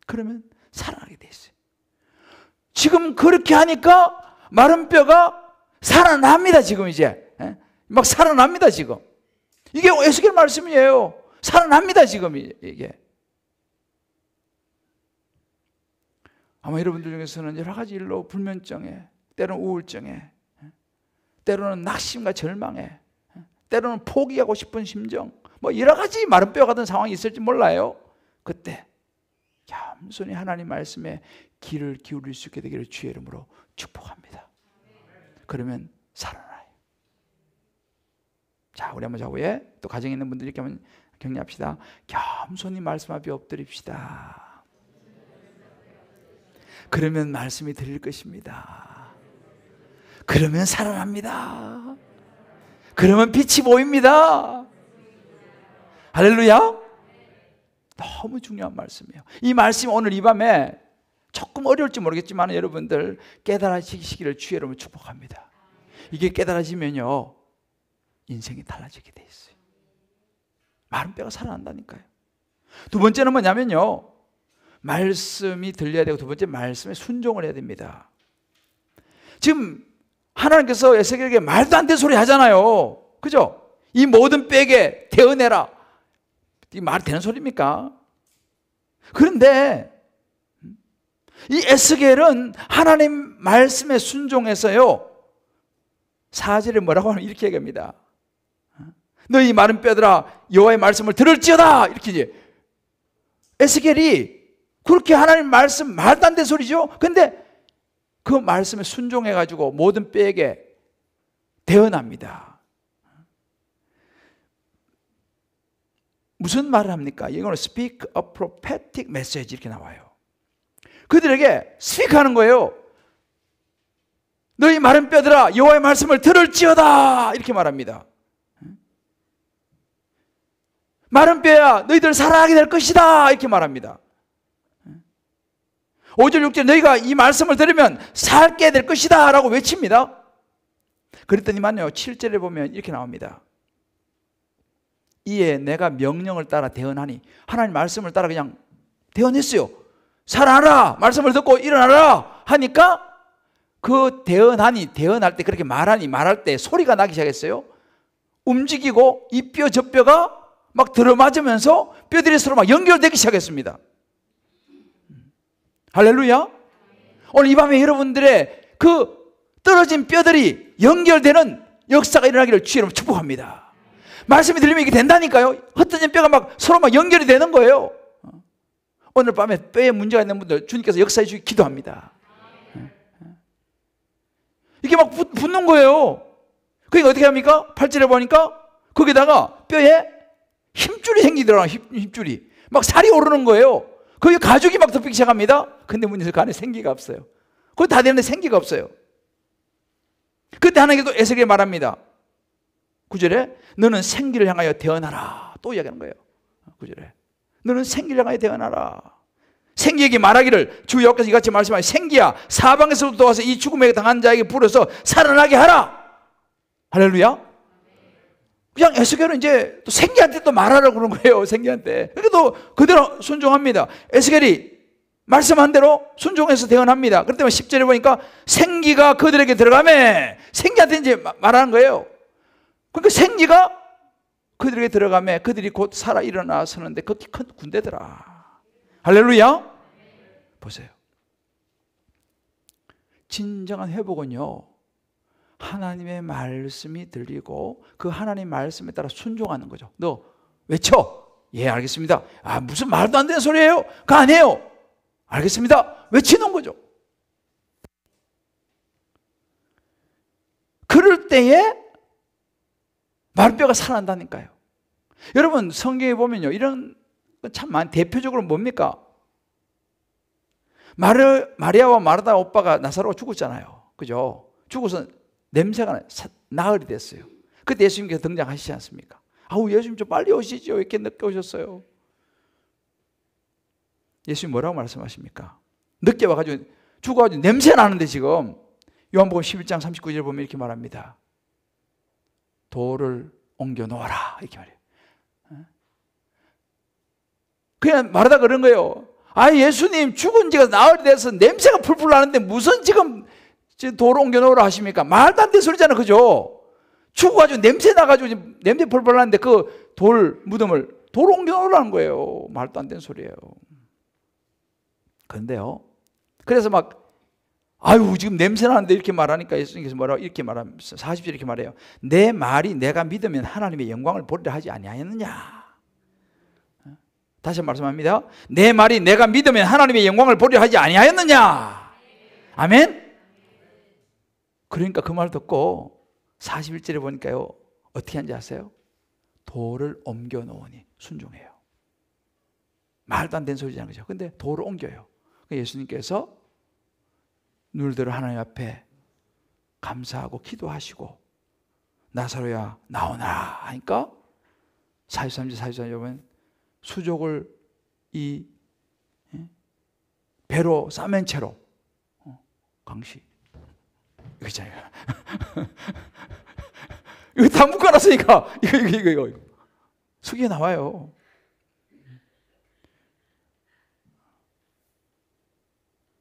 그러면 살아나게 돼 있어요. 지금 그렇게 하니까 마른 뼈가 살아납니다. 지금 이제 막 살아납니다. 지금 이게 에스겔 말씀이에요. 살아납니다. 지금 이게. 아마 여러분들 중에서는 여러 가지 일로 불면증에, 때로는 우울증에, 때로는 낙심과 절망에, 때로는 포기하고 싶은 심정, 뭐 여러 가지 마른 뼈 같은 상황이 있을지 몰라요. 그때 겸손히 하나님 말씀에 귀를 기울일 수 있게 되기를 주의 이름으로 축복합니다. 그러면 살아나요. 자, 우리 한번 좌우에 또 가정에 있는 분들 이렇게 한번 격려합시다. 겸손히 말씀 앞에 엎드립시다. 그러면 말씀이 들릴 것입니다. 그러면 살아납니다. 그러면 빛이 보입니다. 할렐루야. 너무 중요한 말씀이에요. 이 말씀이 오늘 이 밤에 조금 어려울지 모르겠지만 여러분들 깨달아지시기를 주의 이름으로 축복합니다. 이게 깨달아지면요, 인생이 달라지게 돼 있어요. 마른 뼈가 살아난다니까요. 두 번째는 뭐냐면요, 말씀이 들려야 되고, 두 번째 말씀에 순종을 해야 됩니다. 지금 하나님께서 에스겔에게 말도 안 되는 소리 하잖아요. 그죠? 이 모든 뼈에게 대언해라. 이게 말이 되는 소리입니까? 그런데 이 에스겔은 하나님 말씀에 순종해서요, 4절에 뭐라고 하면 이렇게 얘기합니다. 너희 마른 뼈들아 여호와의 말씀을 들을지어다. 이렇게 이제 에스겔이 그렇게 하나님 말씀, 말도 안 되는 소리죠. 근데 그 말씀에 순종해가지고 모든 뼈에게 대언합니다. 무슨 말을 합니까? 이거는 speak a prophetic message 이렇게 나와요. 그들에게 스피크하는 거예요. 너희 마른 뼈들아 여호와의 말씀을 들을지어다 이렇게 말합니다. 마른 뼈야 너희들 살아나게 될 것이다 이렇게 말합니다. 5절 6절 너희가 이 말씀을 들으면 살게 될 것이다 라고 외칩니다. 그랬더니만요 7절에 보면 이렇게 나옵니다. 이에 내가 명령을 따라 대언하니, 하나님 말씀을 따라 그냥 대언했어요. 살아나라, 말씀을 듣고 일어나라 하니까 그 대언하니, 대언할 때 그렇게 말하니, 말할 때 소리가 나기 시작했어요. 움직이고 이 뼈 저 뼈가 막 들어맞으면서 뼈들이 서로 막 연결되기 시작했습니다. 할렐루야. 오늘 이 밤에 여러분들의 그 떨어진 뼈들이 연결되는 역사가 일어나기를 주의로 축복합니다. 말씀이 들리면 이게 된다니까요. 흩어진 뼈가 막 서로 막 연결이 되는 거예요. 오늘 밤에 뼈에 문제가 있는 분들 주님께서 역사해 주기 기도합니다. 이게 막 붙는 거예요. 그러니까 어떻게 합니까? 8절에 보니까 거기다가 뼈에 힘줄이 생기더라고요. 힘줄이 막 살이 오르는 거예요. 거기 가죽이 막 덮이기 시작합니다. 근데 문제는 그 안에 생기가 없어요. 그거 다 되는데 생기가 없어요. 그때 하나님께서 에스겔에게 말합니다. 9절에 너는 생기를 향하여 대언하라. 또 이야기하는 거예요. 9절에 너는 생기를 향하여 대언하라. 생기에게 말하기를 주 여호와께서 이같이 말씀하시 생기야 사방에서부터 와서 이 죽음에 당한 자에게 불어서 살아나게 하라. 할렐루야. 그냥 에스겔은 이제 또 생기한테 또 말하라고 그러는 거예요. 생기한테. 그러니까 또 그대로 순종합니다. 에스겔이 말씀한 대로 순종해서 대언합니다. 그렇기 때문에 10절에 보니까 생기가 그들에게 들어가매, 생기한테 이제 말하는 거예요. 그러니까 생기가 그들에게 들어가매 그들이 곧 살아 일어나 서는데 그게 큰 군대더라. 할렐루야. 보세요. 진정한 회복은요, 하나님의 말씀이 들리고 그 하나님 말씀에 따라 순종하는 거죠. 너 외쳐. 예, 알겠습니다. 아, 무슨 말도 안 되는 소리예요? 그거 아니에요. 알겠습니다. 외치는 거죠. 그럴 때에 마른뼈가 살아난다니까요. 여러분 성경에 보면요, 이런 참 많이, 대표적으로 뭡니까? 마리아와 마르다 오빠가 나사로가 죽었잖아요. 그죠? 죽어서 냄새가 나흘이 됐어요. 그때 예수님께서 등장하시지 않습니까? 아우, 예수님 좀 빨리 오시죠. 왜 이렇게 늦게 오셨어요? 예수님 뭐라고 말씀하십니까? 늦게 와가지고 죽어가지고 냄새 나는데 지금 요한복음 11장 39절 보면 이렇게 말합니다. 돌을 옮겨 놓아라, 이렇게 말해요. 그냥 말하다 그런 거예요. 아, 예수님 죽은 지가 나흘이 돼서 냄새가 풀풀 나는데 무슨 지금 돌을 옮겨 놓으라 하십니까? 말도 안 되는 소리잖아, 그죠? 죽어가지고 냄새 나가지고 냄새 풀풀 나는데 그 돌 무덤을 돌 옮겨 놓으라는 거예요. 말도 안 되는 소리예요. 그런데요, 그래서 막 아유, 지금 냄새 나는데 이렇게 말하니까 예수님께서 뭐라고 이렇게 말합니다. 40절 이렇게 말해요. 내 말이 내가 믿으면 하나님의 영광을 보리라 하지 아니하였느냐. 다시 말씀합니다. 내 말이 내가 믿으면 하나님의 영광을 보리라 하지 아니하였느냐. 아멘. 그러니까 그 말 듣고 41절에 보니까요, 어떻게 하는지 아세요? 돌을 옮겨 놓으니 순종해요. 말도 안 되는 소리잖아요, 그죠? 근데 돌을 옮겨요. 예수님께서 눈을 하나님 앞에 감사하고 기도하시고 나사로야 나오너라 하니까 43절 44절 보면 수족을 이 배로 싸맨 채로 광시 이거 있잖아요. 이거 다 묶어놨으니까 이거 숙여 나와요.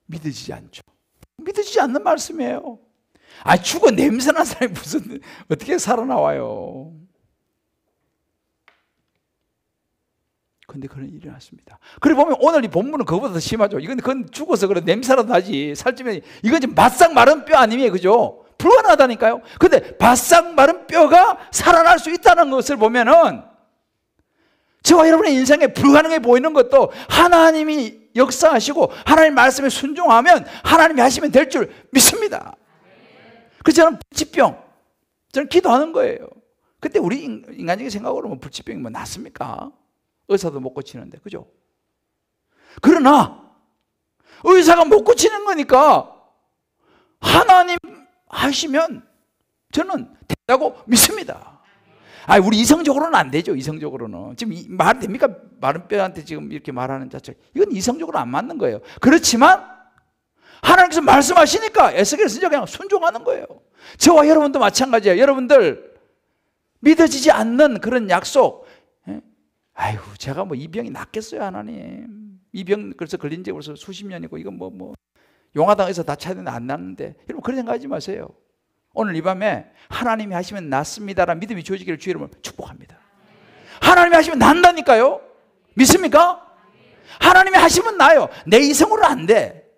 믿어지지 않죠. 믿어지지 않는 말씀이에요. 아, 죽어 냄새난 사람이 무슨 어떻게 살아나와요. 그런데 그런 일이 났습니다. 그래 보면 오늘 이 본문은 그거보다 더 심하죠. 그건 죽어서 그래 냄새라도 나지. 살찌면 이건 지금 바싹 마른 뼈 아니에요, 그죠? 불가능하다니까요. 근데 바싹 마른 뼈가 살아날 수 있다는 것을 보면은 저와 여러분의 인생에 불가능해 보이는 것도 하나님이 역사하시고 하나님 말씀에 순종하면 하나님이 하시면 될 줄 믿습니다. 그래서 저는 불치병, 저는 기도하는 거예요. 그때 우리 인간적인 생각으로 뭐 불치병이 뭐 낫습니까? 의사도 못 고치는데, 그죠? 그러나 의사가 못 고치는 거니까 하나님 하시면 저는 된다고 믿습니다. 아, 우리 이성적으로는 안 되죠. 이성적으로는 지금 말 됩니까? 마른 뼈한테 지금 이렇게 말하는 자체, 이건 이성적으로 안 맞는 거예요. 그렇지만 하나님께서 말씀하시니까 에스겔 선지자가 그냥 순종하는 거예요. 저와 여러분도 마찬가지예요. 여러분들 믿어지지 않는 그런 약속, 아이고 제가 뭐 이 병이 낫겠어요, 하나님? 이 병 그래서 걸린 지 벌써 수십 년이고 이건 뭐 용화당에서 다 찾는데 안 낫는데, 여러분 그런 생각하지 마세요. 오늘 이 밤에 하나님이 하시면 낫습니다라는 믿음이 주어지기를 주의 이름으로 축복합니다. 하나님이 하시면 난다니까요. 믿습니까? 하나님이 하시면 나요. 내 이성으로는 안 돼.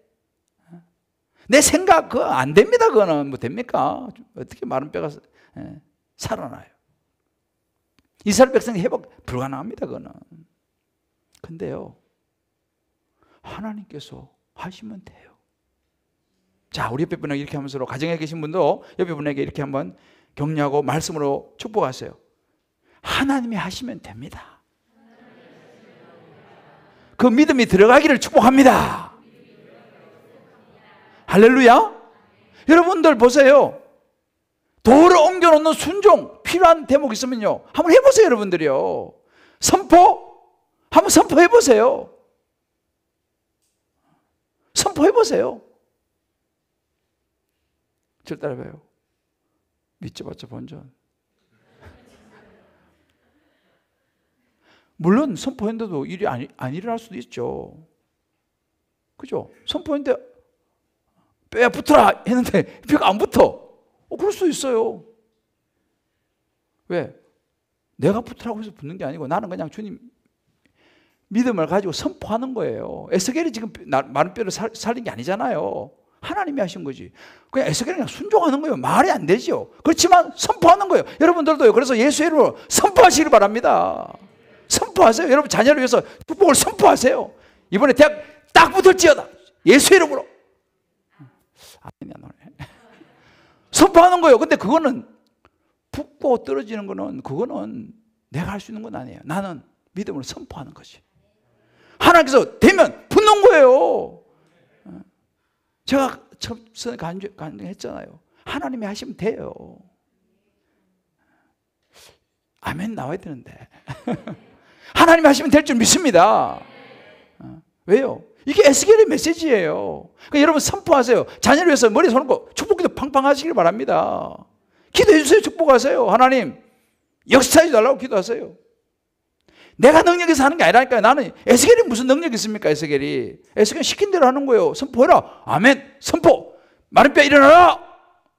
내 생각 그거 안 됩니다. 그거는 뭐 됩니까? 어떻게 마른 뼈가 살아나요? 이스라엘 백성 회복 불가능합니다. 그거는. 근데요, 하나님께서 하시면 돼요. 자, 우리 옆에 분에게 이렇게 하면서, 가정에 계신 분도 옆에 분에게 이렇게 한번 격려하고 말씀으로 축복하세요. 하나님이 하시면 됩니다. 그 믿음이 들어가기를 축복합니다. 할렐루야. 여러분들 보세요. 돌을 옮겨놓는 순종 필요한 대목 있으면요, 한번 해보세요. 여러분들이요, 한번 선포해보세요. 선포해보세요. 절 따라봐요. 믿져봤자 본전. 물론 선포했는데도 일이 안 일어날 수도 있죠. 그죠? 선포했는데 뼈야 붙어라 했는데 뼈가 안 붙어. 그럴 수도 있어요. 왜? 내가 붙으라고 해서 붙는 게 아니고 나는 그냥 주님 믿음을 가지고 선포하는 거예요. 에스겔이 지금 마른 뼈를 살린 게 아니잖아요. 하나님이 하신 거지. 그냥 에스겔이 그냥 순종하는 거예요. 말이 안 되죠. 그렇지만 선포하는 거예요. 여러분들도요. 그래서 예수 이름으로 선포하시길 바랍니다. 선포하세요. 여러분 자녀를 위해서 축복을 선포하세요. 이번에 대학 딱 붙을지어다. 예수 이름으로. 아니냐 너네. 선포하는 거예요. 근데 그거는 붙고 떨어지는 거는 그거는 내가 할 수 있는 건 아니에요. 나는 믿음으로 선포하는 것이. 하나님께서 되면 붙는 거예요. 제가 처음 간증했잖아요. 하나님이 하시면 돼요. 아멘 나와야 되는데. 하나님이 하시면 될 줄 믿습니다. 왜요? 이게 에스겔의 메시지예요. 그러니까 여러분 선포하세요. 자녀를 위해서 머리에 손 얹고 축복기도 팡팡 하시길 바랍니다. 기도해 주세요. 축복하세요. 하나님 역사해 달라고 기도하세요. 내가 능력이 있어 하는 게 아니라니까요. 나는 에스겔이 무슨 능력이 있습니까? 에스겔은 시킨 대로 하는 거예요. 선포해라. 아멘. 선포. 마른 뼈 일어나라.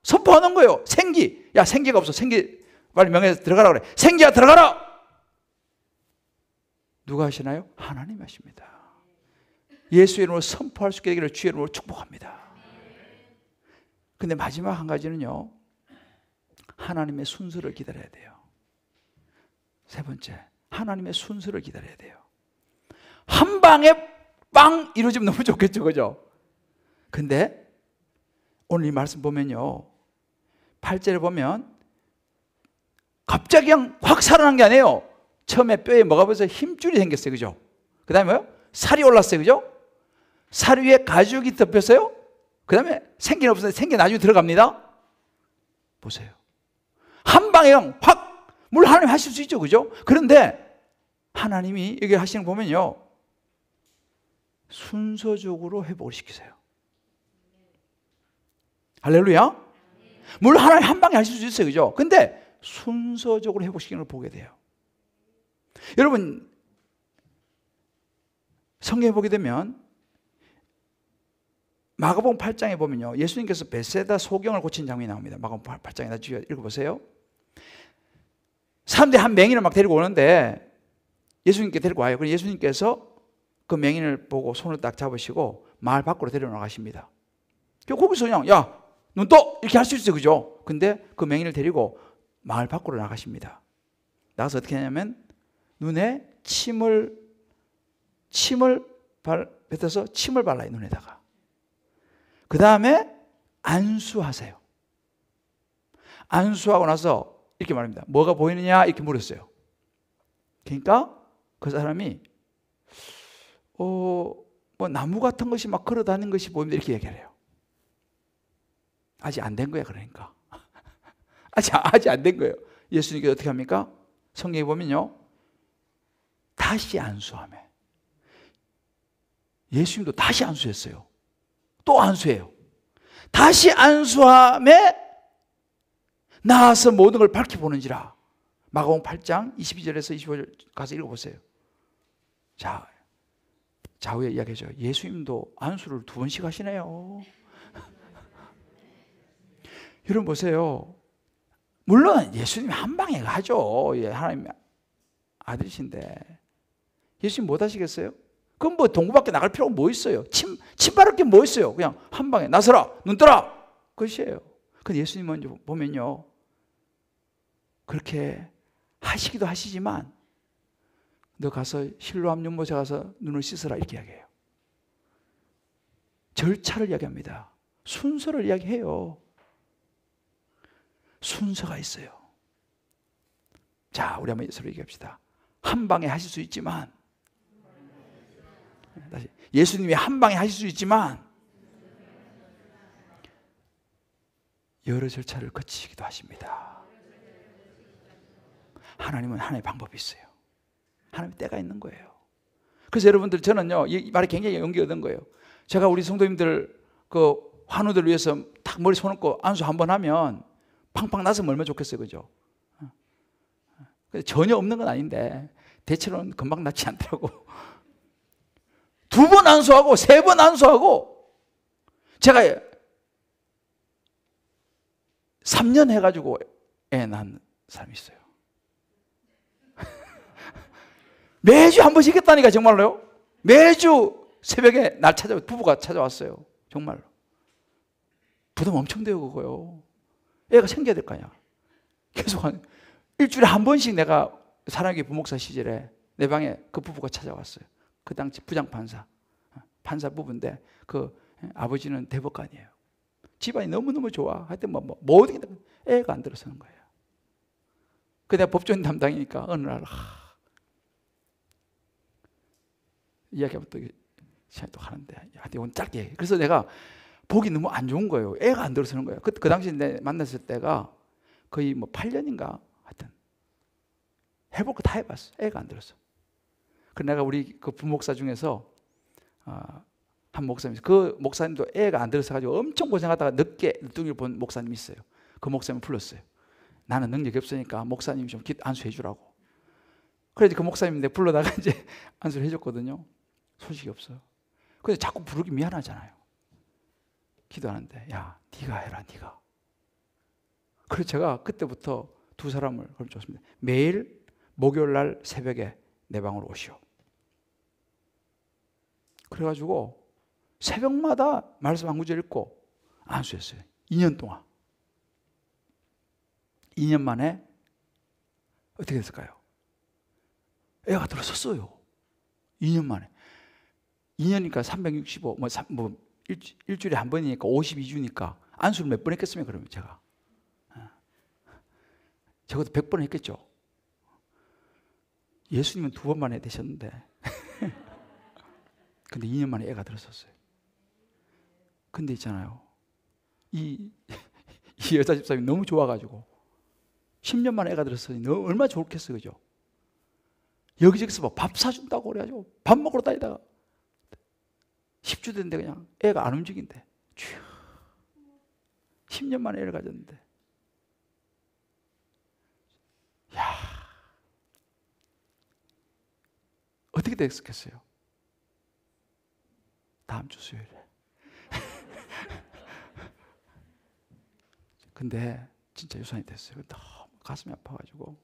선포하는 거예요. 생기. 야 생기가 없어. 생기 빨리 명예에서 들어가라 그래. 생기야 들어가라. 누가 하시나요? 하나님 하십니다. 예수 이름으로 선포할 수 있게 되기를 주의 이름으로 축복합니다. 근데 마지막 한 가지는요. 하나님의 순서를 기다려야 돼요. 세 번째, 하나님의 순서를 기다려야 돼요. 한 방에 빵 이루어지면 너무 좋겠죠, 그죠? 근데 오늘 이 말씀 보면요, 8절에 보면 갑자기 그냥 확 살아난 게 아니에요. 처음에 뼈에 뭐가 벌써 힘줄이 생겼어요, 그죠? 그 다음에 뭐요? 살이 올랐어요, 그죠? 살 위에 가죽이 덮였어요. 그 다음에 생기는 없었는데 생기 나중에 들어갑니다. 보세요. 한 방에 확, 물론 하나님 하실 수 있죠, 그죠? 그런데 하나님이 여기 하시는 거 보면요, 순서적으로 회복을 시키세요. 할렐루야. 물론 하나님 한 방에 하실 수 있어요, 그죠? 근데 순서적으로 회복시키는 걸 보게 돼요. 여러분 성경에 보게 되면 마가복음 8장에 보면요, 예수님께서 벳세다 소경을 고친 장면이 나옵니다. 마가복음 8장에 나중에 읽어보세요. 사람들이 한 맹인을 막 데리고 오는데 예수님께 데리고 와요. 그럼 예수님께서 그 맹인을 보고 손을 딱 잡으시고 마을 밖으로 데려 나가십니다. 거기서 그냥 야, 눈 떠! 이렇게 할 수 있어요, 그죠? 근데 그 맹인을 데리고 마을 밖으로 나가십니다. 나가서 어떻게 하냐면 눈에 침을 뱉어서 침을 발라요, 눈에다가. 그 다음에 안수하세요. 안수하고 나서 이렇게 말합니다. 뭐가 보이느냐? 이렇게 물었어요. 그러니까 그 사람이 뭐 나무 같은 것이 막 걸어 다니는 것이 보입니다. 이렇게 얘기를 해요. 아직 안 된 거야, 그러니까. 아직 안 된 거예요. 예수님께서 어떻게 합니까? 성경에 보면요, 다시 안수하며. 예수님도 다시 안수했어요. 또 안수해요. 다시 안수하며 나와서 모든 걸 밝혀보는지라. 마가복음 8장 22절에서 25절 가서 읽어보세요. 자, 좌우에 이야기하죠. 예수님도 안수를 2번씩 하시네요. 여러분 보세요. 물론 예수님이 한 방에 하죠. 하나님 아들이신데 예수님 못 하시겠어요? 그럼 뭐 동굴밖에 나갈 필요가 뭐 있어요? 침 바를 게 뭐 있어요? 그냥 한 방에 나서라, 눈 떠라, 그것이에요. 근데 예수님은 보면요, 그렇게 하시기도 하시지만 너 가서 실로암 연못에 가서 눈을 씻어라 이렇게 이야기해요. 절차를 이야기합니다. 순서를 이야기해요. 순서가 있어요. 자, 우리 한번 서로 얘기합시다. 한 방에 하실 수 있지만, 다시 예수님이 한 방에 하실 수 있지만 여러 절차를 거치기도 하십니다. 하나님은 하나님의 방법이 있어요. 하나님의 때가 있는 거예요. 그래서 여러분들, 저는요, 이 말이 굉장히 용기 얻은 거예요. 제가 우리 성도님들 그 환우들 위해서 딱 머리 손 얹고 안수 한번 하면 팡팡 나서면 얼마나 좋겠어요, 그죠? 전혀 없는 건 아닌데 대체로는 금방 낫지 않더라고. 2번 안수하고 3번 안수하고, 제가 3년 해가지고 애 낳은 사람이 있어요. 매주 한 번씩 했다니까, 정말로요. 매주 새벽에 날 부부가 찾아왔어요. 정말로. 부담 엄청 돼요, 그거요. 애가 생겨야 될 거 아니야. 계속 일주일에 한 번씩 내가 사랑교회 부목사 시절에 내 방에 그 부부가 찾아왔어요. 그 당시 부장판사, 판사 부부인데 그 아버지는 대법관이에요. 집안이 너무너무 좋아. 하여튼 모든 게 애가 안 들어서는 거예요. 그 내가 법조인 담당이니까 어느 날 이야기하면 또 시간이 또 하는데 하여튼 오늘 짧게 얘기해. 그래서 내가 보기 너무 안 좋은 거예요. 애가 안 들어서는 거예요. 그 당시 내 만났을 때가 거의 8년인가 하여튼 해볼 거 다 해봤어. 애가 안 들어서. 그 내가 우리 그 부목사 중에서 한 목사님, 그 목사님도 애가 안 들어서 가지고 엄청 고생하다가 늦둥이를 본 목사님이 있어요. 그 목사님을 불렀어요. 나는 능력이 없으니까 목사님 좀 안수해 주라고. 그래서 그 목사님 내가 불러다가 이제 안수를 해줬거든요. 소식이 없어요. 근데 자꾸 부르기 미안하잖아요. 기도하는데 야, 네가 해라, 네가. 그래서 제가 그때부터 두 사람을 그럼 좋습니다. 매일 목요일 날 새벽에 내 방으로 오시오. 그래가지고 새벽마다 말씀 한 구절 읽고 안수했어요. 2년 동안. 2년 만에 어떻게 됐을까요? 애가 들어섰어요. 2년 만에. 2년이니까 365, 일주일에 한 번이니까 52주니까 안수를 몇 번 했겠으면 그러면 제가. 적어도 100번 했겠죠. 예수님은 2번 만에 되셨는데 근데 2년 만에 애가 들어섰어요. 근데 있잖아요. 이 여자 집사님이 너무 좋아가지고 10년 만에 애가 들었으니 얼마나 좋겠어, 그죠? 여기저기서 밥 사준다고 그래가지고 밥 먹으러 다니다가 10주 됐는데 그냥 애가 안 움직인대. 10년 만에 애를 가졌는데. 야, 어떻게 됐겠어요? 다음 주 수요일에. 근데 진짜 유산이 됐어요. 너무 가슴이 아파가지고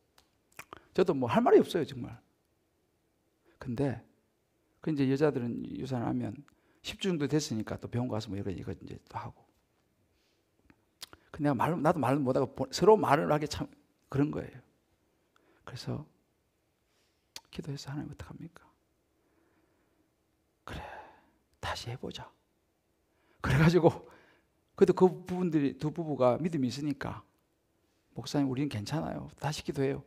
저도 할 말이 없어요, 정말. 근데 그 이제 여자들은 유산하면 10주 정도 됐으니까 또 병원 가서 이거 이제 또 하고. 근데 나도 말을 못하고 서로 말을 하기 참 그런 거예요. 그래서 기도해서 하나님 어떡합니까? 그래, 다시 해보자. 그래가지고 그래도 그 두 부부가 믿음이 있으니까 목사님 우리는 괜찮아요. 다시 기도해요.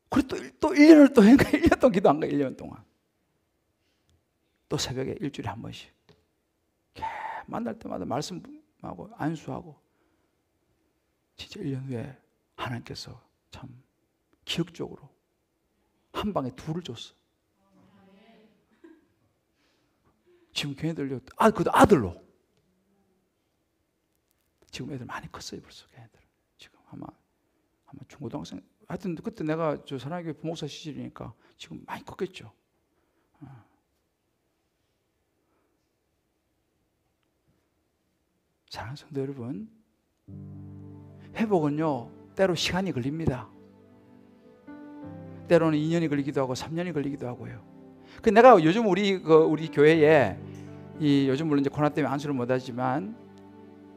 그래 또 1년을 또 하니까 1년 동안 기도한 거예요. 1년 동안. 또 새벽에 일주일에 한 번씩 만날 때마다 말씀하고 안수하고 진짜 1년 후에 하나님께서 참 기억적으로 한 방에 둘을 줬어. 지금 걔네들요, 그것도 아들로. 지금 애들 많이 컸어요, 벌써 걔네들. 지금 아마 중고등학생. 하여튼 그때 내가 저 사랑교회 부목사 시절이니까 지금 많이 컸겠죠. 사랑하는 성도 여러분, 회복은요 때로 시간이 걸립니다. 때로는 2년이 걸리기도 하고 3년이 걸리기도 하고요. 그 내가 요즘 우리 교회에 요즘 물론 이제 코로나 때문에 안수를 못하지만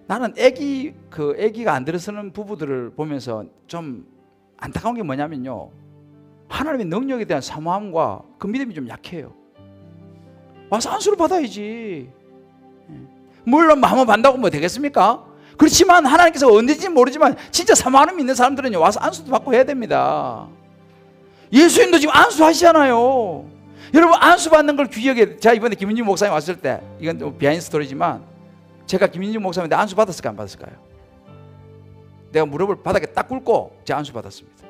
나는 애기가 안 들어서는 부부들을 보면서 좀 안타까운 게 뭐냐면요, 하나님의 능력에 대한 사모함과 그 믿음이 좀 약해요. 와서 안수를 받아야지. 물론 한번 받는다고 뭐 되겠습니까? 그렇지만 하나님께서 언제인지 모르지만 진짜 사모하는 믿는 사람들은요 와서 안수도 받고 해야 됩니다. 예수님도 지금 안수하시잖아요. 여러분 안수 받는 걸 귀하게. 제가 이번에 김인중 목사님 왔을 때, 이건 좀 비하인드 스토리지만 제가 김인중 목사님한테 안수 받았을까요, 안 받았을까요? 내가 무릎을 바닥에 딱 꿇고 제가 안수 받았습니다.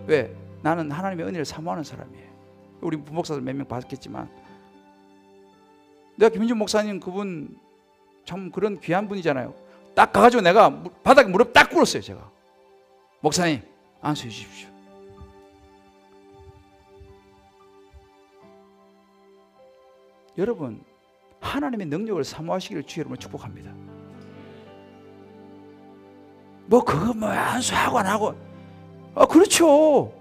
왜? 나는 하나님의 은혜를 사모하는 사람이에요. 우리 부목사들 몇 명 봤겠지만 내가 김인중 목사님 그분 참 그런 귀한 분이잖아요. 딱 가가지고 내가 바닥에 무릎 딱 꿇었어요. 제가 목사님 안수해 주십시오. 여러분 하나님의 능력을 사모하시기를 주의 이름으로 축복합니다. 그거 안수하고 안 하고 그렇죠.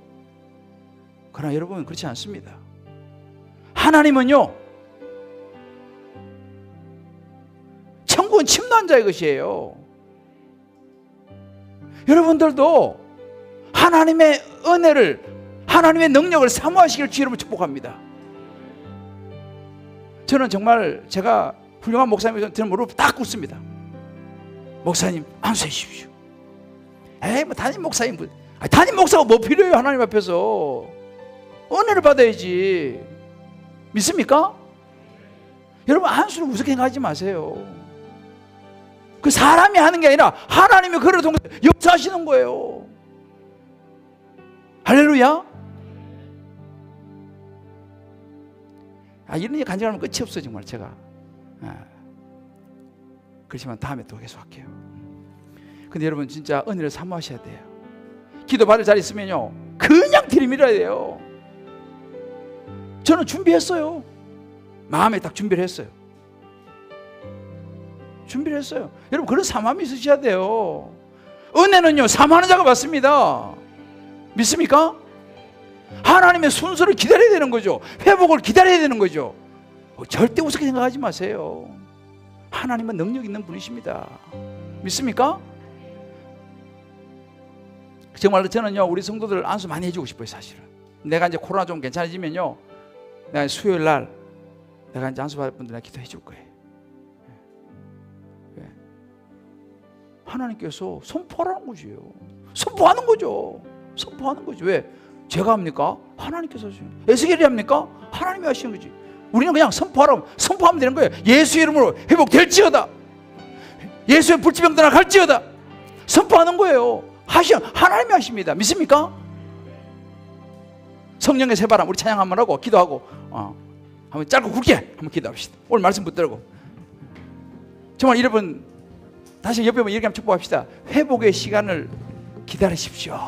그러나 여러분 그렇지 않습니다. 하나님은요, 천국은 침노한 자의 것이에요. 여러분들도 하나님의 은혜를, 하나님의 능력을 사모하시길 주의 이름으로 축복합니다. 저는 정말 제가 훌륭한 목사님이 저는 무릎 딱 꿇습니다. 목사님 안수해 주십시오. 에이 뭐 담임 목사님, 담임 목사가 뭐 필요해요? 하나님 앞에서 은혜를 받아야지. 믿습니까? 여러분 안수를 무섭게 생각하지 마세요. 그 사람이 하는 게 아니라 하나님이 그를 통해서 역사하시는 거예요. 할렐루야. 이런 얘기 간증하면 끝이 없어요 정말. 제가 그렇지만 다음에 또 계속 할게요. 근데 여러분 진짜 은혜를 사모하셔야 돼요. 기도 받을 자리 있으면요 그냥 들이밀어야 돼요. 저는 준비했어요. 마음에 딱 준비를 했어요. 준비를 했어요. 여러분 그런 사모함이 있으셔야 돼요. 은혜는요 사모하는 자가 받습니다. 믿습니까? 하나님의 순서를 기다려야 되는 거죠. 회복을 기다려야 되는 거죠. 절대 우습게 생각하지 마세요. 하나님은 능력 있는 분이십니다. 믿습니까? 정말로 저는요 우리 성도들 안수 많이 해주고 싶어요. 사실은 내가 이제 코로나 좀 괜찮아지면요 내가 수요일 날 내가 이제 안수 받을 분들 기도해 줄 거예요. 왜? 하나님께서 선포하라는 거지요. 선포하는 거죠. 선포하는 거죠. 왜? 제가 합니까? 하나님께서 하시는 거예요. 에스겔이 합니까? 하나님이 하시는 거지. 우리는 그냥 선포하면 되는 거예요. 예수의 이름으로 회복될지어다. 예수의 불치병 떠나갈지어다. 선포하는 거예요. 하나님이 하십니다. 믿습니까? 성령의 새바람 우리 찬양 한번 하고 기도하고 한번 짧고 굵게 한번 기도합시다. 오늘 말씀 붙들고 정말 여러분 다시 옆에 이렇게 한번 축복합시다. 회복의 시간을 기다리십시오.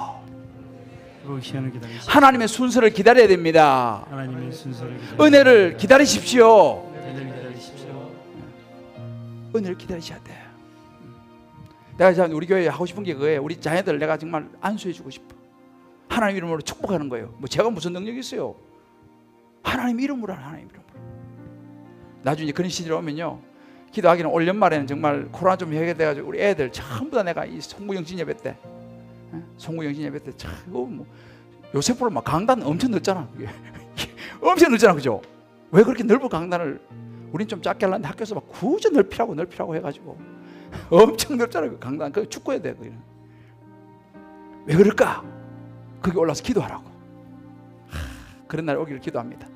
하나님의 순서를 기다려야 됩니다. 하나님의 순서를 은혜를 기다리십시오. 은혜를 기다리셔야 돼요. 내가 우리 교회에 하고 싶은 게 그거예요. 우리 자녀들 내가 정말 안수해주고 싶어. 하나님 이름으로 축복하는 거예요. 뭐 제가 무슨 능력이 있어요? 하나님 이름으로 하나님 이름으로. 나중에 그런 시절이 오면요 기도하기는 올 연말에는 정말 코로나 좀 해결돼가지고 우리 애들 전부 다 내가 이 송구영신 예배 때 송구영신 예배 때 참 뭐 요새보다 막 강단 엄청 넓잖아. 엄청 넓잖아, 그죠? 왜 그렇게 넓은 강단을 우린 좀 작게 하려는데 학교에서 막 굳이 넓히라고 해가지고 엄청 넓잖아 그 강단. 그 축구해야 돼. 왜 그럴까? 거기 올라서 기도하라고. 그런 날 오기를 기도합니다.